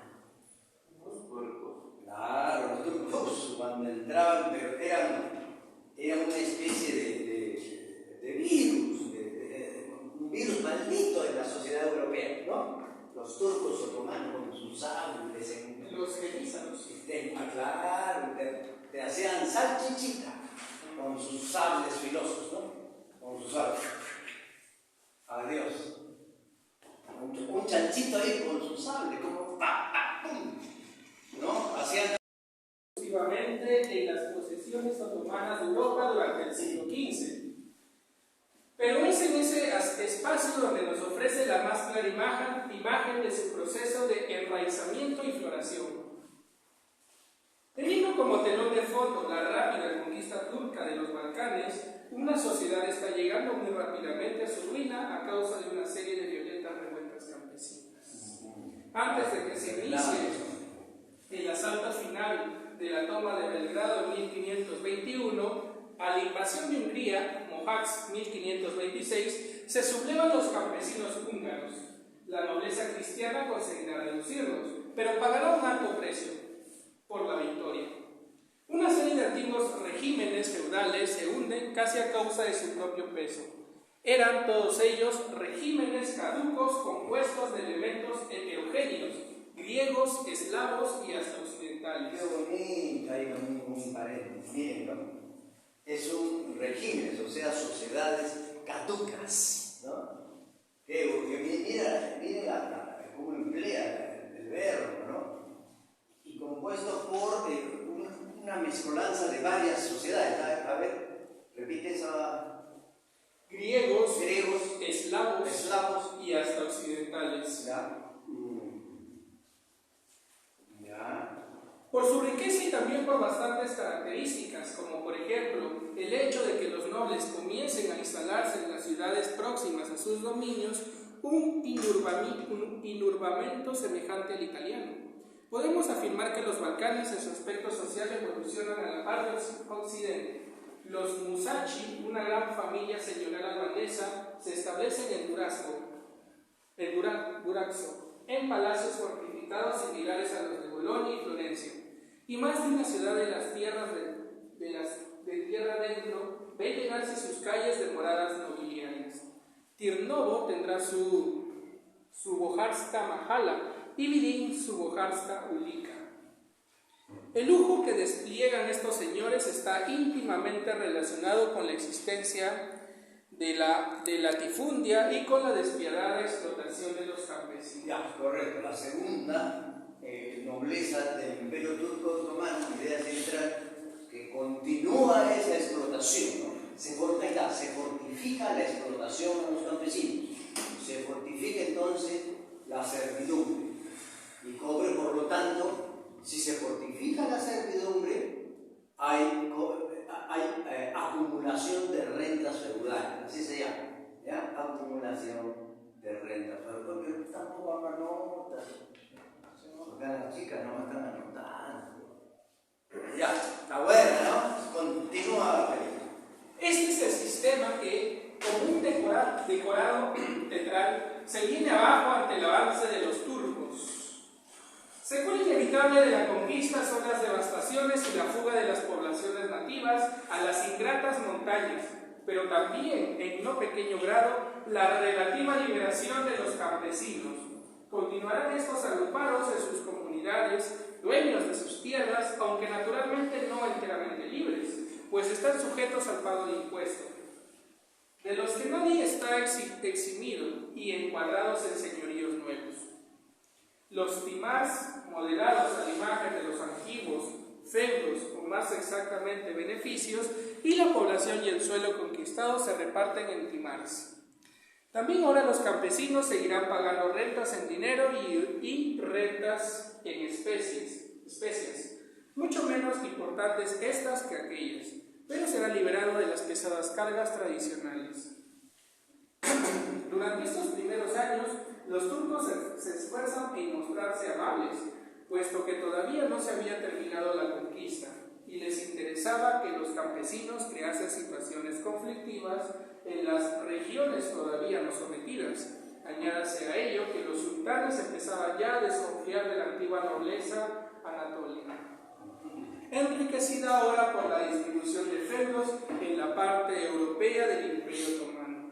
Los turcos. Claro, los turcos cuando entraban, pero era una especie de virus, un virus maldito en la sociedad europea, ¿no? Los turcos otomanos con sus sables, los genízanos. Claro, te hacían salchichita con sus sables filosos, ¿no? Con sus sables. Adiós. Un chanchito ahí con su sable, como pa, pa, pum, ¿no? Hacían exclusivamente en las posesiones otomanas de Europa durante el siglo XV. Pero es en ese espacio donde nos ofrece la más clara imagen de su proceso de enraizamiento y floración. Teniendo como telón de fondo la rápida conquista turca de los Balcanes, una sociedad está llegando muy rápidamente a su ruina a causa de una serie de violentas antes de que se inicie el asalto final de la toma de Belgrado en 1521, a la invasión de Hungría, Mohacs 1526, se sublevan los campesinos húngaros. La nobleza cristiana conseguirá reducirlos, pero pagará un alto precio por la victoria. Una serie de antiguos regímenes feudales se hunden casi a causa de su propio peso. Eran todos ellos regímenes caducos compuestos de elementos heterogéneos, griegos, eslavos y hasta occidentales. Qué bonito, hay un paréntesis, miren, ¿no? Es un régimen, o sea, sociedades caducas, ¿no? Que mira cómo emplea el verbo, ¿no? Y compuesto por una mezcolanza de varias sociedades. A ver, repite esa. Griegos, eslavos y hasta occidentales. Ya. Por su riqueza y también por bastantes características, como por ejemplo el hecho de que los nobles comiencen a instalarse en las ciudades próximas a sus dominios, un inurbamento semejante al italiano. Podemos afirmar que los Balcanes en su aspecto social evolucionan a la par del occidente. Los Musashi, una gran familia señorial albanesa, se establecen en Duraxo, en palacios fortificados similares a los de Bolonia y Florencia, y más de una ciudad de las tierras de tierra adentro ve llegarse sus calles de moradas nobiliarias. Tirnovo tendrá su Bojarska Mahala y Vidin su Bojarska Ulika. El lujo que despliegan estos señores está íntimamente relacionado con la existencia de la latifundia y con la despiadada explotación de los campesinos. Ya, correcto. La segunda nobleza del Imperio Turco Otomano, idea central, que continúa esa explotación, ¿no? Se fortifica la explotación a los campesinos, se fortifica entonces la servidumbre y cobre, por lo tanto, si se fortifica la servidumbre, hay acumulación de rentas feudales, así se llama, ¿ya? Acumulación de rentas feudales, porque tampoco hagan notas, porque las chicas no me están anotando. Ya, está buena, ¿no? Continúa la película. Este es el sistema que, como un decorado teatral, se viene abajo ante el avance de los turcos. Secuela inevitable de la conquista son las devastaciones y la fuga de las poblaciones nativas a las ingratas montañas, pero también, en no pequeño grado, la relativa liberación de los campesinos. Continuarán estos agrupados en sus comunidades, dueños de sus tierras, aunque naturalmente no enteramente libres, pues están sujetos al pago de impuestos, de los que nadie está eximido y encuadrados en señoríos nuevos. Los timars, modelados a la imagen de los antiguos feudos, o más exactamente beneficios, y la población y el suelo conquistado se reparten en timars. También ahora los campesinos seguirán pagando rentas en dinero y rentas en especias, mucho menos importantes estas que aquellas, pero serán liberados de las pesadas cargas tradicionales. Durante estos primeros años, los turcos se esfuerzan en mostrarse amables, puesto que todavía no se había terminado la conquista, y les interesaba que los campesinos creasen situaciones conflictivas en las regiones todavía no sometidas. Añádase a ello que los sultanes empezaban ya a desconfiar de la antigua nobleza anatolia, enriquecida ahora por la distribución de feudos en la parte europea del Imperio Otomano.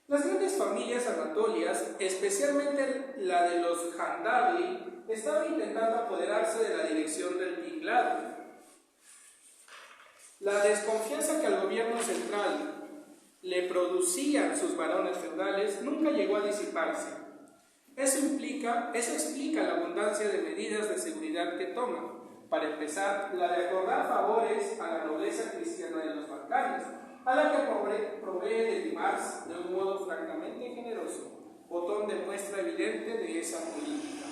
Las grandes familias anatolias, especialmente la de los Handali, estaban intentando apoderarse de la dirección del tinglado. La desconfianza que al gobierno central le producían sus varones feudales nunca llegó a disiparse. Eso explica la abundancia de medidas de seguridad que toman. Para empezar, la de acordar favores a la nobleza cristiana de los Balcanes, a la que provee de timars de un modo francamente generoso, botón de muestra evidente de esa política.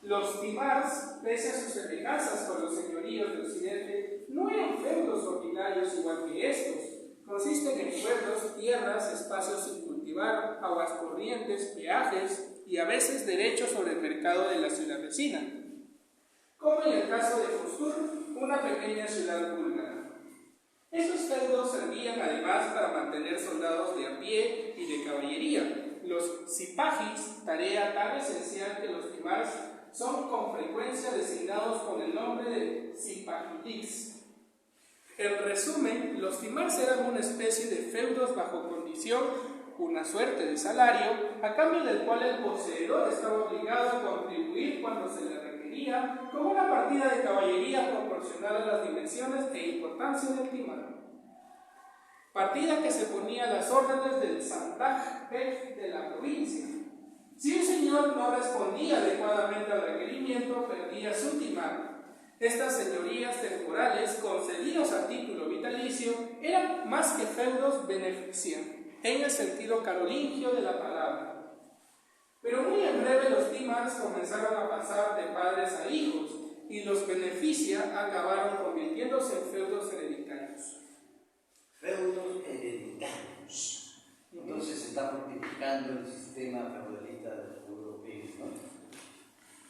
Los timars, pese a sus semejanzas con los señoríos de Occidente, no eran feudos ordinarios igual que estos. Consisten en pueblos, tierras, espacios sin cultivar, aguas corrientes, peajes y a veces derechos sobre el mercado de la ciudad vecina, como en el caso de Fostur, una pequeña ciudad búlgara. Estos feudos servían además para mantener soldados de a pie y de caballería. Los sipajis, tarea tan esencial que los timars son con frecuencia designados con el nombre de sipajiliks. En resumen, los timars eran una especie de feudos bajo condición, una suerte de salario, a cambio del cual el poseedor estaba obligado a contribuir cuando se le requería, con una partida de caballería proporcional a las dimensiones e importancia del timar. Partida que se ponía a las órdenes del Santaj Bek de la provincia. Si un señor no respondía adecuadamente al requerimiento, perdía su timar. Estas señorías temporales, concedidas a título vitalicio, eran más que feudos beneficia, en el sentido carolingio de la palabra. Pero muy en breve los timars comenzaron a pasar de padres a hijos, y los beneficia acabaron convirtiéndose en feudos hereditarios. Feudos hereditarios. Entonces se está fortificando el sistema feudalista europeo, ¿no?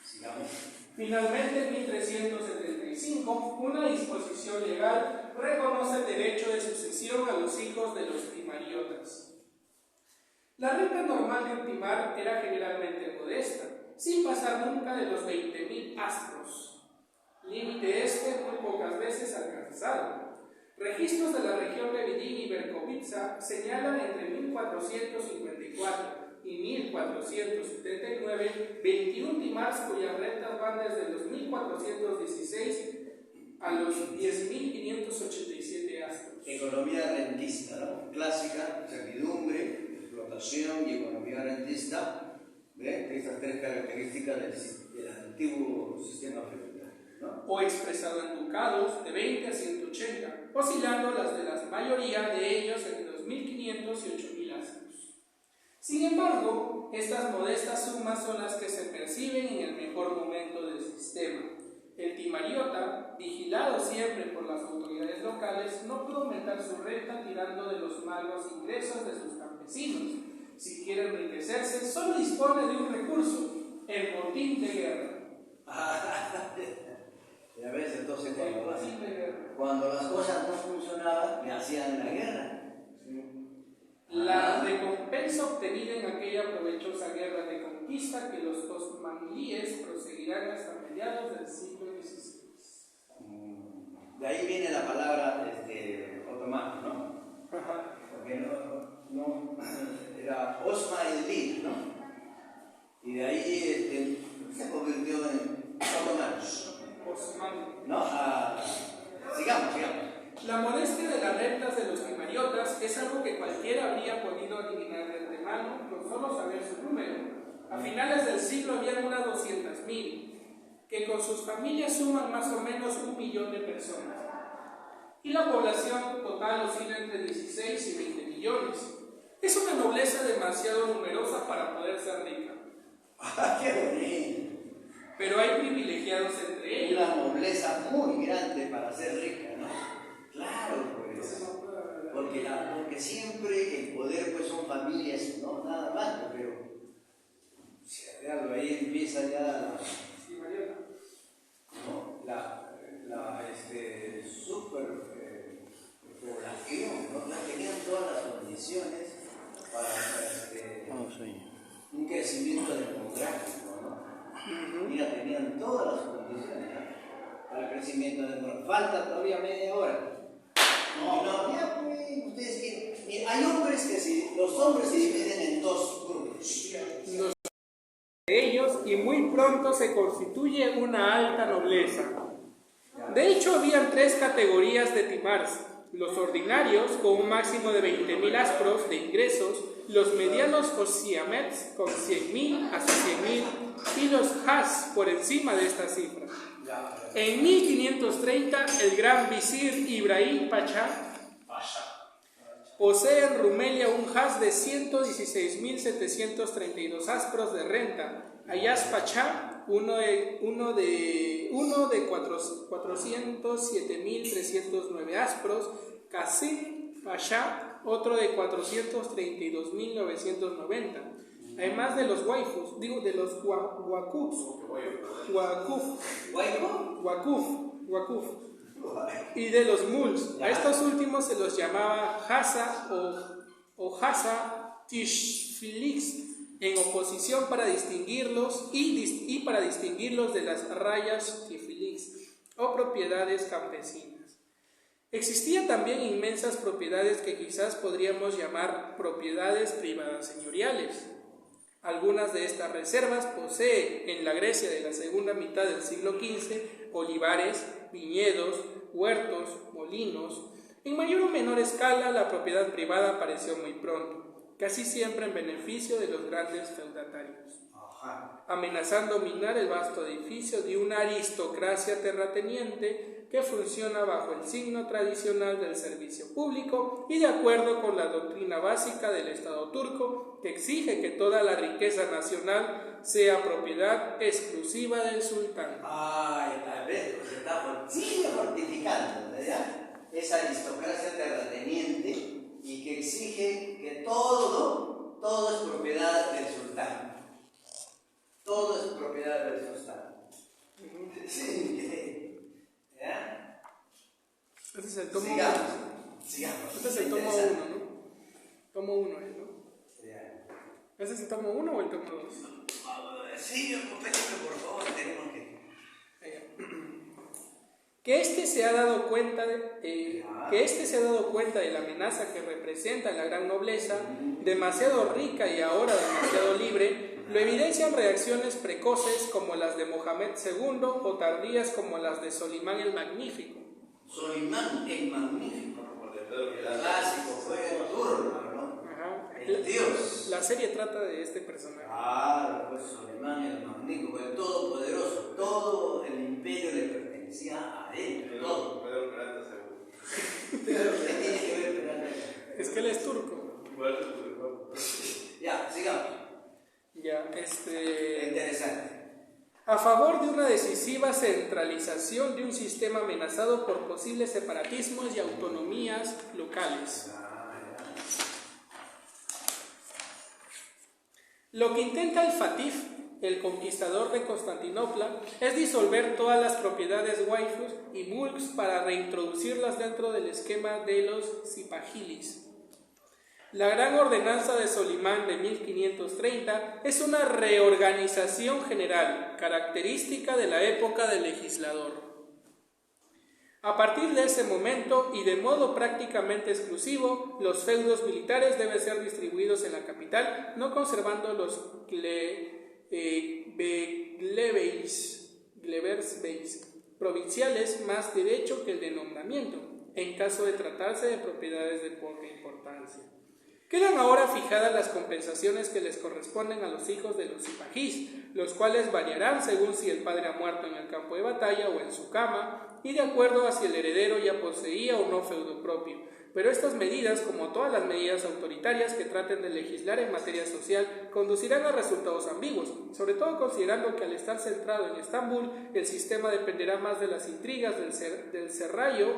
Sigamos. Finalmente, en 1375, una disposición legal reconoce el derecho de sucesión a los hijos de los timariotas. La renta normal de un timar era generalmente modesta, sin pasar nunca de los 20.000 astros, límite este muy pocas veces alcanzado. Registros de la región de Vidin y Berkovitsa señalan entre 1454 y 1479 21 timars cuyas rentas van desde los 1416 a los 10.587 astros. Economía rentista, ¿no? Clásica, servidumbre, explotación y economía rentista, ¿ve? Estas tres características del antiguo sistema feudal, ¿no? O expresado en ducados de 20 a 180, oscilando las de la mayoría de ellos entre los 1.500 y 8.000 astros. Sin embargo, estas modestas sumas son las que se perciben en el mejor momento del sistema. El timariota, vigilado siempre por las autoridades locales, no pudo aumentar su renta tirando de los magros ingresos de sus campesinos. Si quiere enriquecerse, solo dispone de un recurso, el botín de guerra. Ya ves, entonces cuando las cosas no funcionaban, le hacían la guerra. La recompensa obtenida en aquella provechosa guerra de conquista que los osmanlíes proseguirán hasta mediados del siglo XVI. De ahí viene la palabra otomano, ¿no? Porque no era Osmanli, ¿no? Y de ahí se convirtió en otomanos. ¿No? Sigamos. La modestia de las rentas de los timariotas es algo que cualquiera habría podido adivinar de antemano con solo saber su número. A finales del siglo había unas 200.000, que con sus familias suman más o menos 1 millón de personas. Y la población total oscila entre 16 y 20 millones. Es una nobleza demasiado numerosa para poder ser rica. ¡Qué bonito! Pero hay privilegiados entre ellos. Una nobleza muy grande para ser rica, ¿no? Claro, pues. Porque siempre el poder pues son familias, no nada más, pero ahí empieza ya la superpoblación, ¿no? Ya tenían todas las condiciones para un crecimiento demográfico, ¿no? Mira, tenían todas las condiciones, ¿no? Para el crecimiento demográfico. Falta todavía media hora. Ya pues, ustedes quieren. Hay hombres los hombres se dividen en dos grupos. Ellos, y muy pronto se constituye una alta nobleza. De hecho, habían 3 categorías de timars: los ordinarios, con un máximo de 20.000 astros de ingresos, los medianos o siamets, con 100.000 a 100.000, y los has, por encima de esta cifra. En 1530, el gran visir Ibrahim Pasha posee en Rumelia un has de 116.732 astros de renta. Ayaz Pasha, uno de 407.309 astros. Qasim Pasha, otro de 432.990. Además de los waifus, de los wakuf y de los muls. A estos últimos se los llamaba Hasa o Hasa Tishfilix, en oposición para distinguirlos y para distinguirlos de las rayas Tifilix o propiedades campesinas. Existían también inmensas propiedades que quizás podríamos llamar propiedades privadas señoriales. Algunas de estas reservas poseen en la Grecia de la segunda mitad del siglo XV olivares, viñedos, huertos, molinos. En mayor o menor escala, la propiedad privada apareció muy pronto, casi siempre en beneficio de los grandes feudatarios, amenazando minar el vasto edificio de una aristocracia terrateniente que funciona bajo el signo tradicional del servicio público y de acuerdo con la doctrina básica del Estado turco, que exige que toda la riqueza nacional sea propiedad exclusiva del sultán. Ay, tal vez sigue fortificando, ¿verdad? Esa aristocracia terrateniente y que exige que todo es propiedad del sultán. Todo es propiedad del sultán. Sí. ¿Ya? Este es el tomo Sigamos. Este es el tomo 1, ¿no? Tomo 1, ¿no? Ya. ¿Este es el tomo 1 o el tomo 2? Sí, por favor, tenemos que... Que éste se ha dado cuenta de la amenaza que representa la gran nobleza, demasiado rica y ahora demasiado libre, lo evidencian reacciones precoces como las de Mohamed II o tardías como las de Solimán el Magnífico. Solimán el Magnífico, el clásico fue turno, ¿no? Ajá. El Dios. La serie trata de este personaje. Claro, pues Solimán el Magnífico, el todopoderoso, todo el imperio le pertenecía a él, todo. Pero ¿qué tiene que ver Peralta? Es que él es turco. Ya, sigamos. Ya, Interesante. A favor de una decisiva centralización de un sistema amenazado por posibles separatismos y autonomías locales. Lo que intenta el Fatih, el conquistador de Constantinopla, es disolver todas las propiedades waifus y mulks para reintroducirlas dentro del esquema de los sipahilis. La gran ordenanza de Solimán de 1530 es una reorganización general, característica de la época del legislador. A partir de ese momento, y de modo prácticamente exclusivo, los feudos militares deben ser distribuidos en la capital, no conservando los Gleversbeis provinciales más derecho que el de nombramiento, en caso de tratarse de propiedades de poca importancia. Quedan ahora fijadas las compensaciones que les corresponden a los hijos de los sipahís, los cuales variarán según si el padre ha muerto en el campo de batalla o en su cama, y de acuerdo a si el heredero ya poseía o no feudo propio. Pero estas medidas, como todas las medidas autoritarias que traten de legislar en materia social, conducirán a resultados ambiguos, sobre todo considerando que al estar centrado en Estambul, el sistema dependerá más de las intrigas del serrallo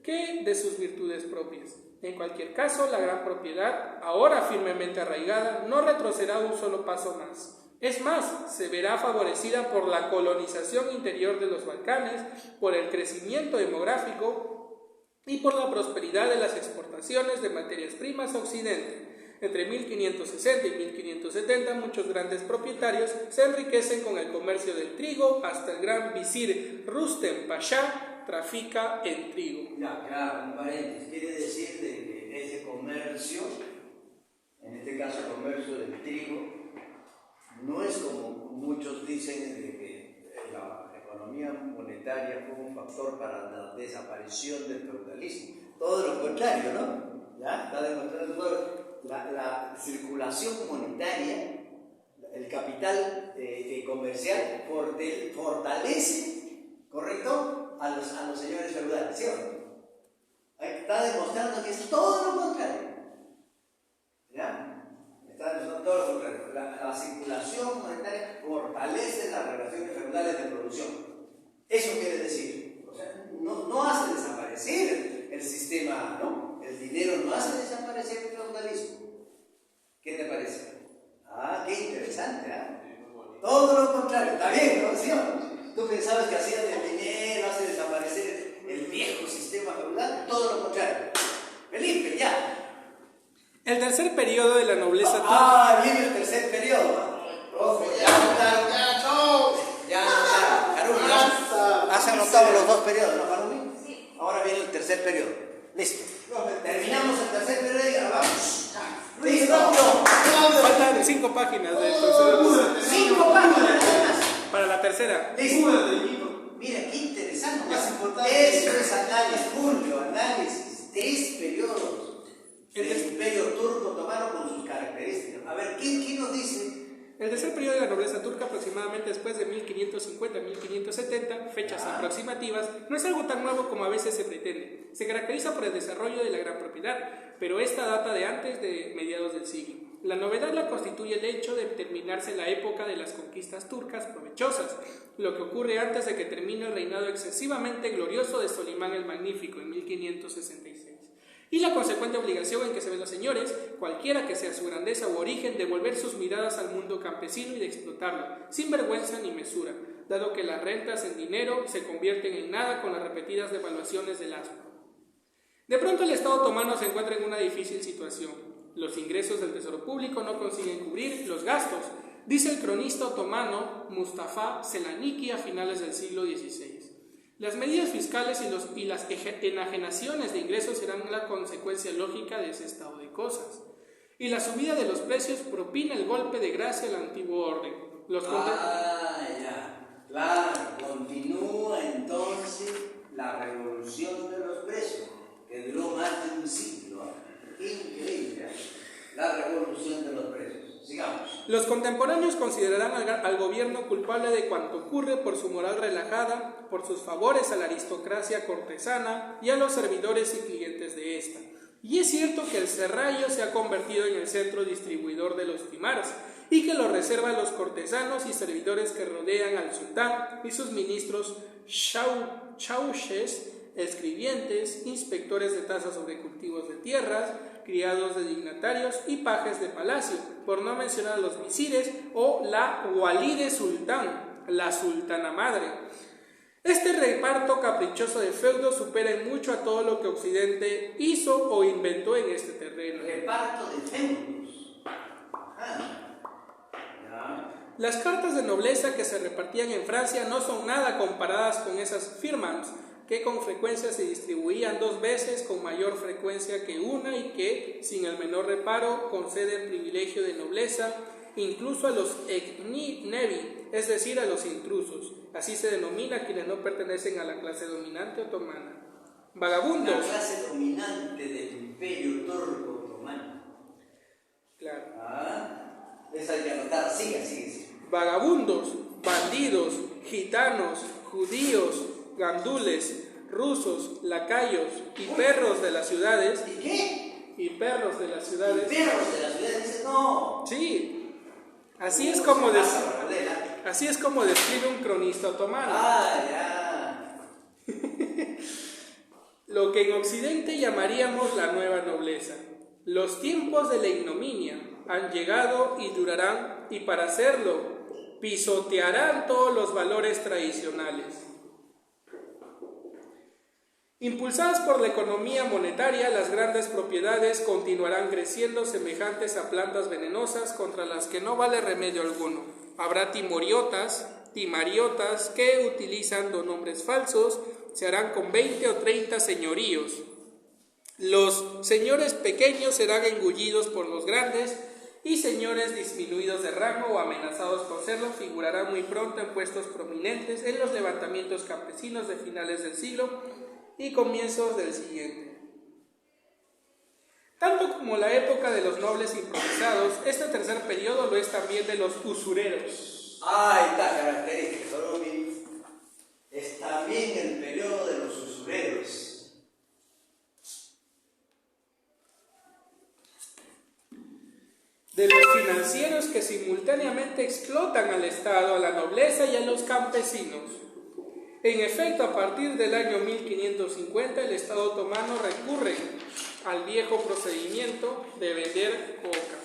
que de sus virtudes propias. En cualquier caso, la gran propiedad, ahora firmemente arraigada, no retrocederá un solo paso más. Es más, se verá favorecida por la colonización interior de los Balcanes, por el crecimiento demográfico y por la prosperidad de las exportaciones de materias primas a Occidente. Entre 1560 y 1570, muchos grandes propietarios se enriquecen con el comercio del trigo, hasta el gran visir Rustem Pasha trafica en trigo. Ya, claro, un paréntesis. Quiere decir de que ese comercio, en este caso el comercio del trigo, no es como muchos dicen de que la economía monetaria fue un factor para la desaparición del feudalismo. Todo lo contrario, ¿no? ¿Ya? Está demostrando todo. La circulación monetaria, el capital comercial fortalece, ¿correcto?, a los señores feudales, ¿cierto? Está demostrando que es todo lo contrario. ¿Ya? Está demostrando todo lo contrario. La circulación monetaria fortalece las relaciones feudales de producción. Eso quiere decir, o sea, no hace desaparecer el sistema, ¿no? El dinero no hace desaparecer el feudalismo. ¿Qué te parece? Ah, qué interesante, ¿ah? Todo lo contrario, está bien, ¿no? ¿Sí o no? Tú pensabas que hacía del dinero, hace desaparecer el viejo sistema feudal, todo lo contrario. Felipe, ya. El tercer periodo de la nobleza turca. Ah, viene el tercer periodo. Ojo, ya anotaron. Ya anotaron. Harumi, has anotado los 2 periodos, ¿no, Harumi? Sí. Ahora viene el tercer periodo. Listo. Terminamos el tercer periodo y grabamos. ¡Listo! Faltan 5 páginas del tercer. 5 páginas. Para la tercera. Listo. Mira, qué interesante. Eso es análisis, Julio, análisis. 3 periodos del Imperio Turco Otomano con sus características. A ver, ¿qué nos dice? El tercer periodo de la nobleza turca, aproximadamente después de 1550-1570, fechas aproximativas, no es algo tan nuevo como a veces se pretende. Se caracteriza por el desarrollo de la gran propiedad, pero esta data de antes de mediados del siglo. La novedad la constituye el hecho de terminarse la época de las conquistas turcas provechosas, lo que ocurre antes de que termine el reinado excesivamente glorioso de Solimán el Magnífico en 1566. Y la consecuente obligación en que se ven los señores, cualquiera que sea su grandeza u origen, de volver sus miradas al mundo campesino y de explotarlo, sin vergüenza ni mesura, dado que las rentas en dinero se convierten en nada con las repetidas devaluaciones del asno. De pronto el Estado otomano se encuentra en una difícil situación. Los ingresos del tesoro público no consiguen cubrir los gastos, dice el cronista otomano Mustafa Selaniki a finales del siglo XVI. Las medidas fiscales y las enajenaciones de ingresos serán la consecuencia lógica de ese estado de cosas. Y la subida de los precios propina el golpe de gracia al antiguo orden. Ya. Claro, continúa entonces la revolución de los precios, que duró más de un siglo. Increíble, la revolución de los precios. Sigamos. Los contemporáneos considerarán al gobierno culpable de cuanto ocurre por su moral relajada, por sus favores a la aristocracia cortesana y a los servidores y clientes de ésta. Y es cierto que el serrallo se ha convertido en el centro distribuidor de los timares y que lo reserva a los cortesanos y servidores que rodean al sultán y sus ministros chauches, escribientes, inspectores de tasas sobre cultivos de tierras, criados de dignatarios y pajes de palacio, por no mencionar a los visires o la walide sultán, la sultana madre. Este reparto caprichoso de feudos supera en mucho a todo lo que Occidente hizo o inventó en este terreno. Reparto de feudos. Las cartas de nobleza que se repartían en Francia no son nada comparadas con esas firmans, que con frecuencia se distribuían 2 veces con mayor frecuencia que una y que, sin el menor reparo, conceden privilegio de nobleza incluso a los nevi, es decir, a los intrusos. Así se denomina a quienes no pertenecen a la clase dominante otomana. Vagabundos. La clase dominante del Imperio Turco Otomano. Claro. Esa hay que anotar. Sigue. Vagabundos, bandidos, gitanos, judíos, gandules, rusos, lacayos y perros de las ciudades. ¿Y qué? Y perros de las ciudades. ¿Y perros de las ciudades? Dice, no. Sí. Así es como describe un cronista otomano. Ya. Lo que en Occidente llamaríamos la nueva nobleza. Los tiempos de la ignominia han llegado y durarán, y para hacerlo pisotearán todos los valores tradicionales. Impulsadas por la economía monetaria, las grandes propiedades continuarán creciendo semejantes a plantas venenosas contra las que no vale remedio alguno. Habrá timariotas que, utilizando nombres falsos, se harán con 20 o 30 señoríos. Los señores pequeños serán engullidos por los grandes y señores disminuidos de rango o amenazados por serlo figurarán muy pronto en puestos prominentes en los levantamientos campesinos de finales del siglo y comienzos del siguiente. Tanto como la época de los nobles improvisados, este tercer periodo lo es también de los usureros. Esta característica, es también el periodo de los usureros. De los financieros que simultáneamente explotan al Estado, a la nobleza y a los campesinos. En efecto, a partir del año 1550, el Estado otomano recurre al viejo procedimiento de vender coca.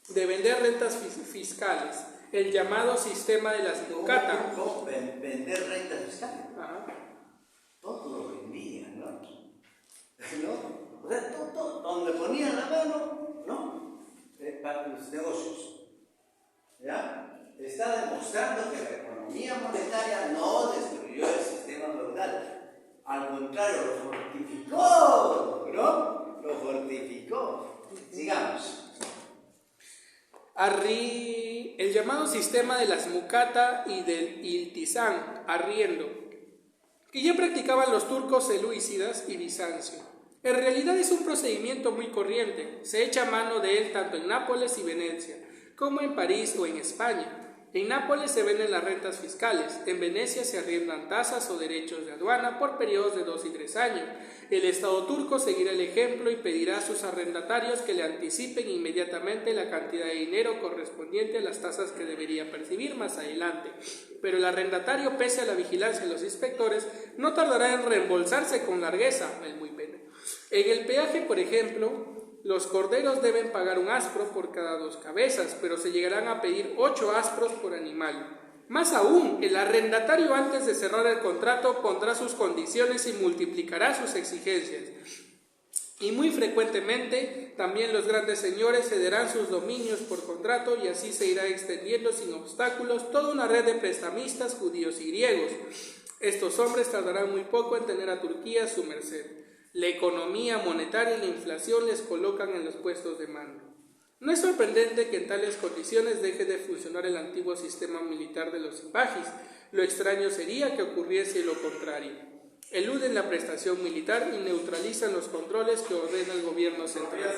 de vender rentas fiscales, el llamado sistema de las mucata. ¿Cómo? Vender rentas fiscales. Ajá. Todo lo vendían, ¿no? ¿No? O sea, todo, donde ponían la mano, ¿no? Para los negocios. ¿Ya? Está demostrando que la economía monetaria no destruyó el sistema feudal. Al contrario, lo fortificó, ¿no? Lo fortificó. Sigamos. El llamado sistema de las mucata y del iltizán, arriendo, que ya practicaban los turcos selúcidas y Bizancio. En realidad es un procedimiento muy corriente, se echa mano de él tanto en Nápoles y Venecia, como en París o en España. En Nápoles se venden las rentas fiscales, en Venecia se arriendan tasas o derechos de aduana por periodos de 2 y 3 años. El Estado turco seguirá el ejemplo y pedirá a sus arrendatarios que le anticipen inmediatamente la cantidad de dinero correspondiente a las tasas que debería percibir más adelante. Pero el arrendatario, pese a la vigilancia de los inspectores, no tardará en reembolsarse con largueza, el muy pena. En el peaje, por ejemplo, los corderos deben pagar un aspro por cada 2 cabezas, pero se llegarán a pedir 8 aspros por animal. Más aún, el arrendatario antes de cerrar el contrato pondrá sus condiciones y multiplicará sus exigencias. Y muy frecuentemente también los grandes señores cederán sus dominios por contrato y así se irá extendiendo sin obstáculos toda una red de prestamistas judíos y griegos. Estos hombres tardarán muy poco en tener a Turquía a su merced. La economía monetaria y la inflación les colocan en los puestos de mando. No es sorprendente que en tales condiciones deje de funcionar el antiguo sistema militar de los impagis. Lo extraño sería que ocurriese lo contrario. Eluden la prestación militar y neutralizan los controles que ordena el gobierno central.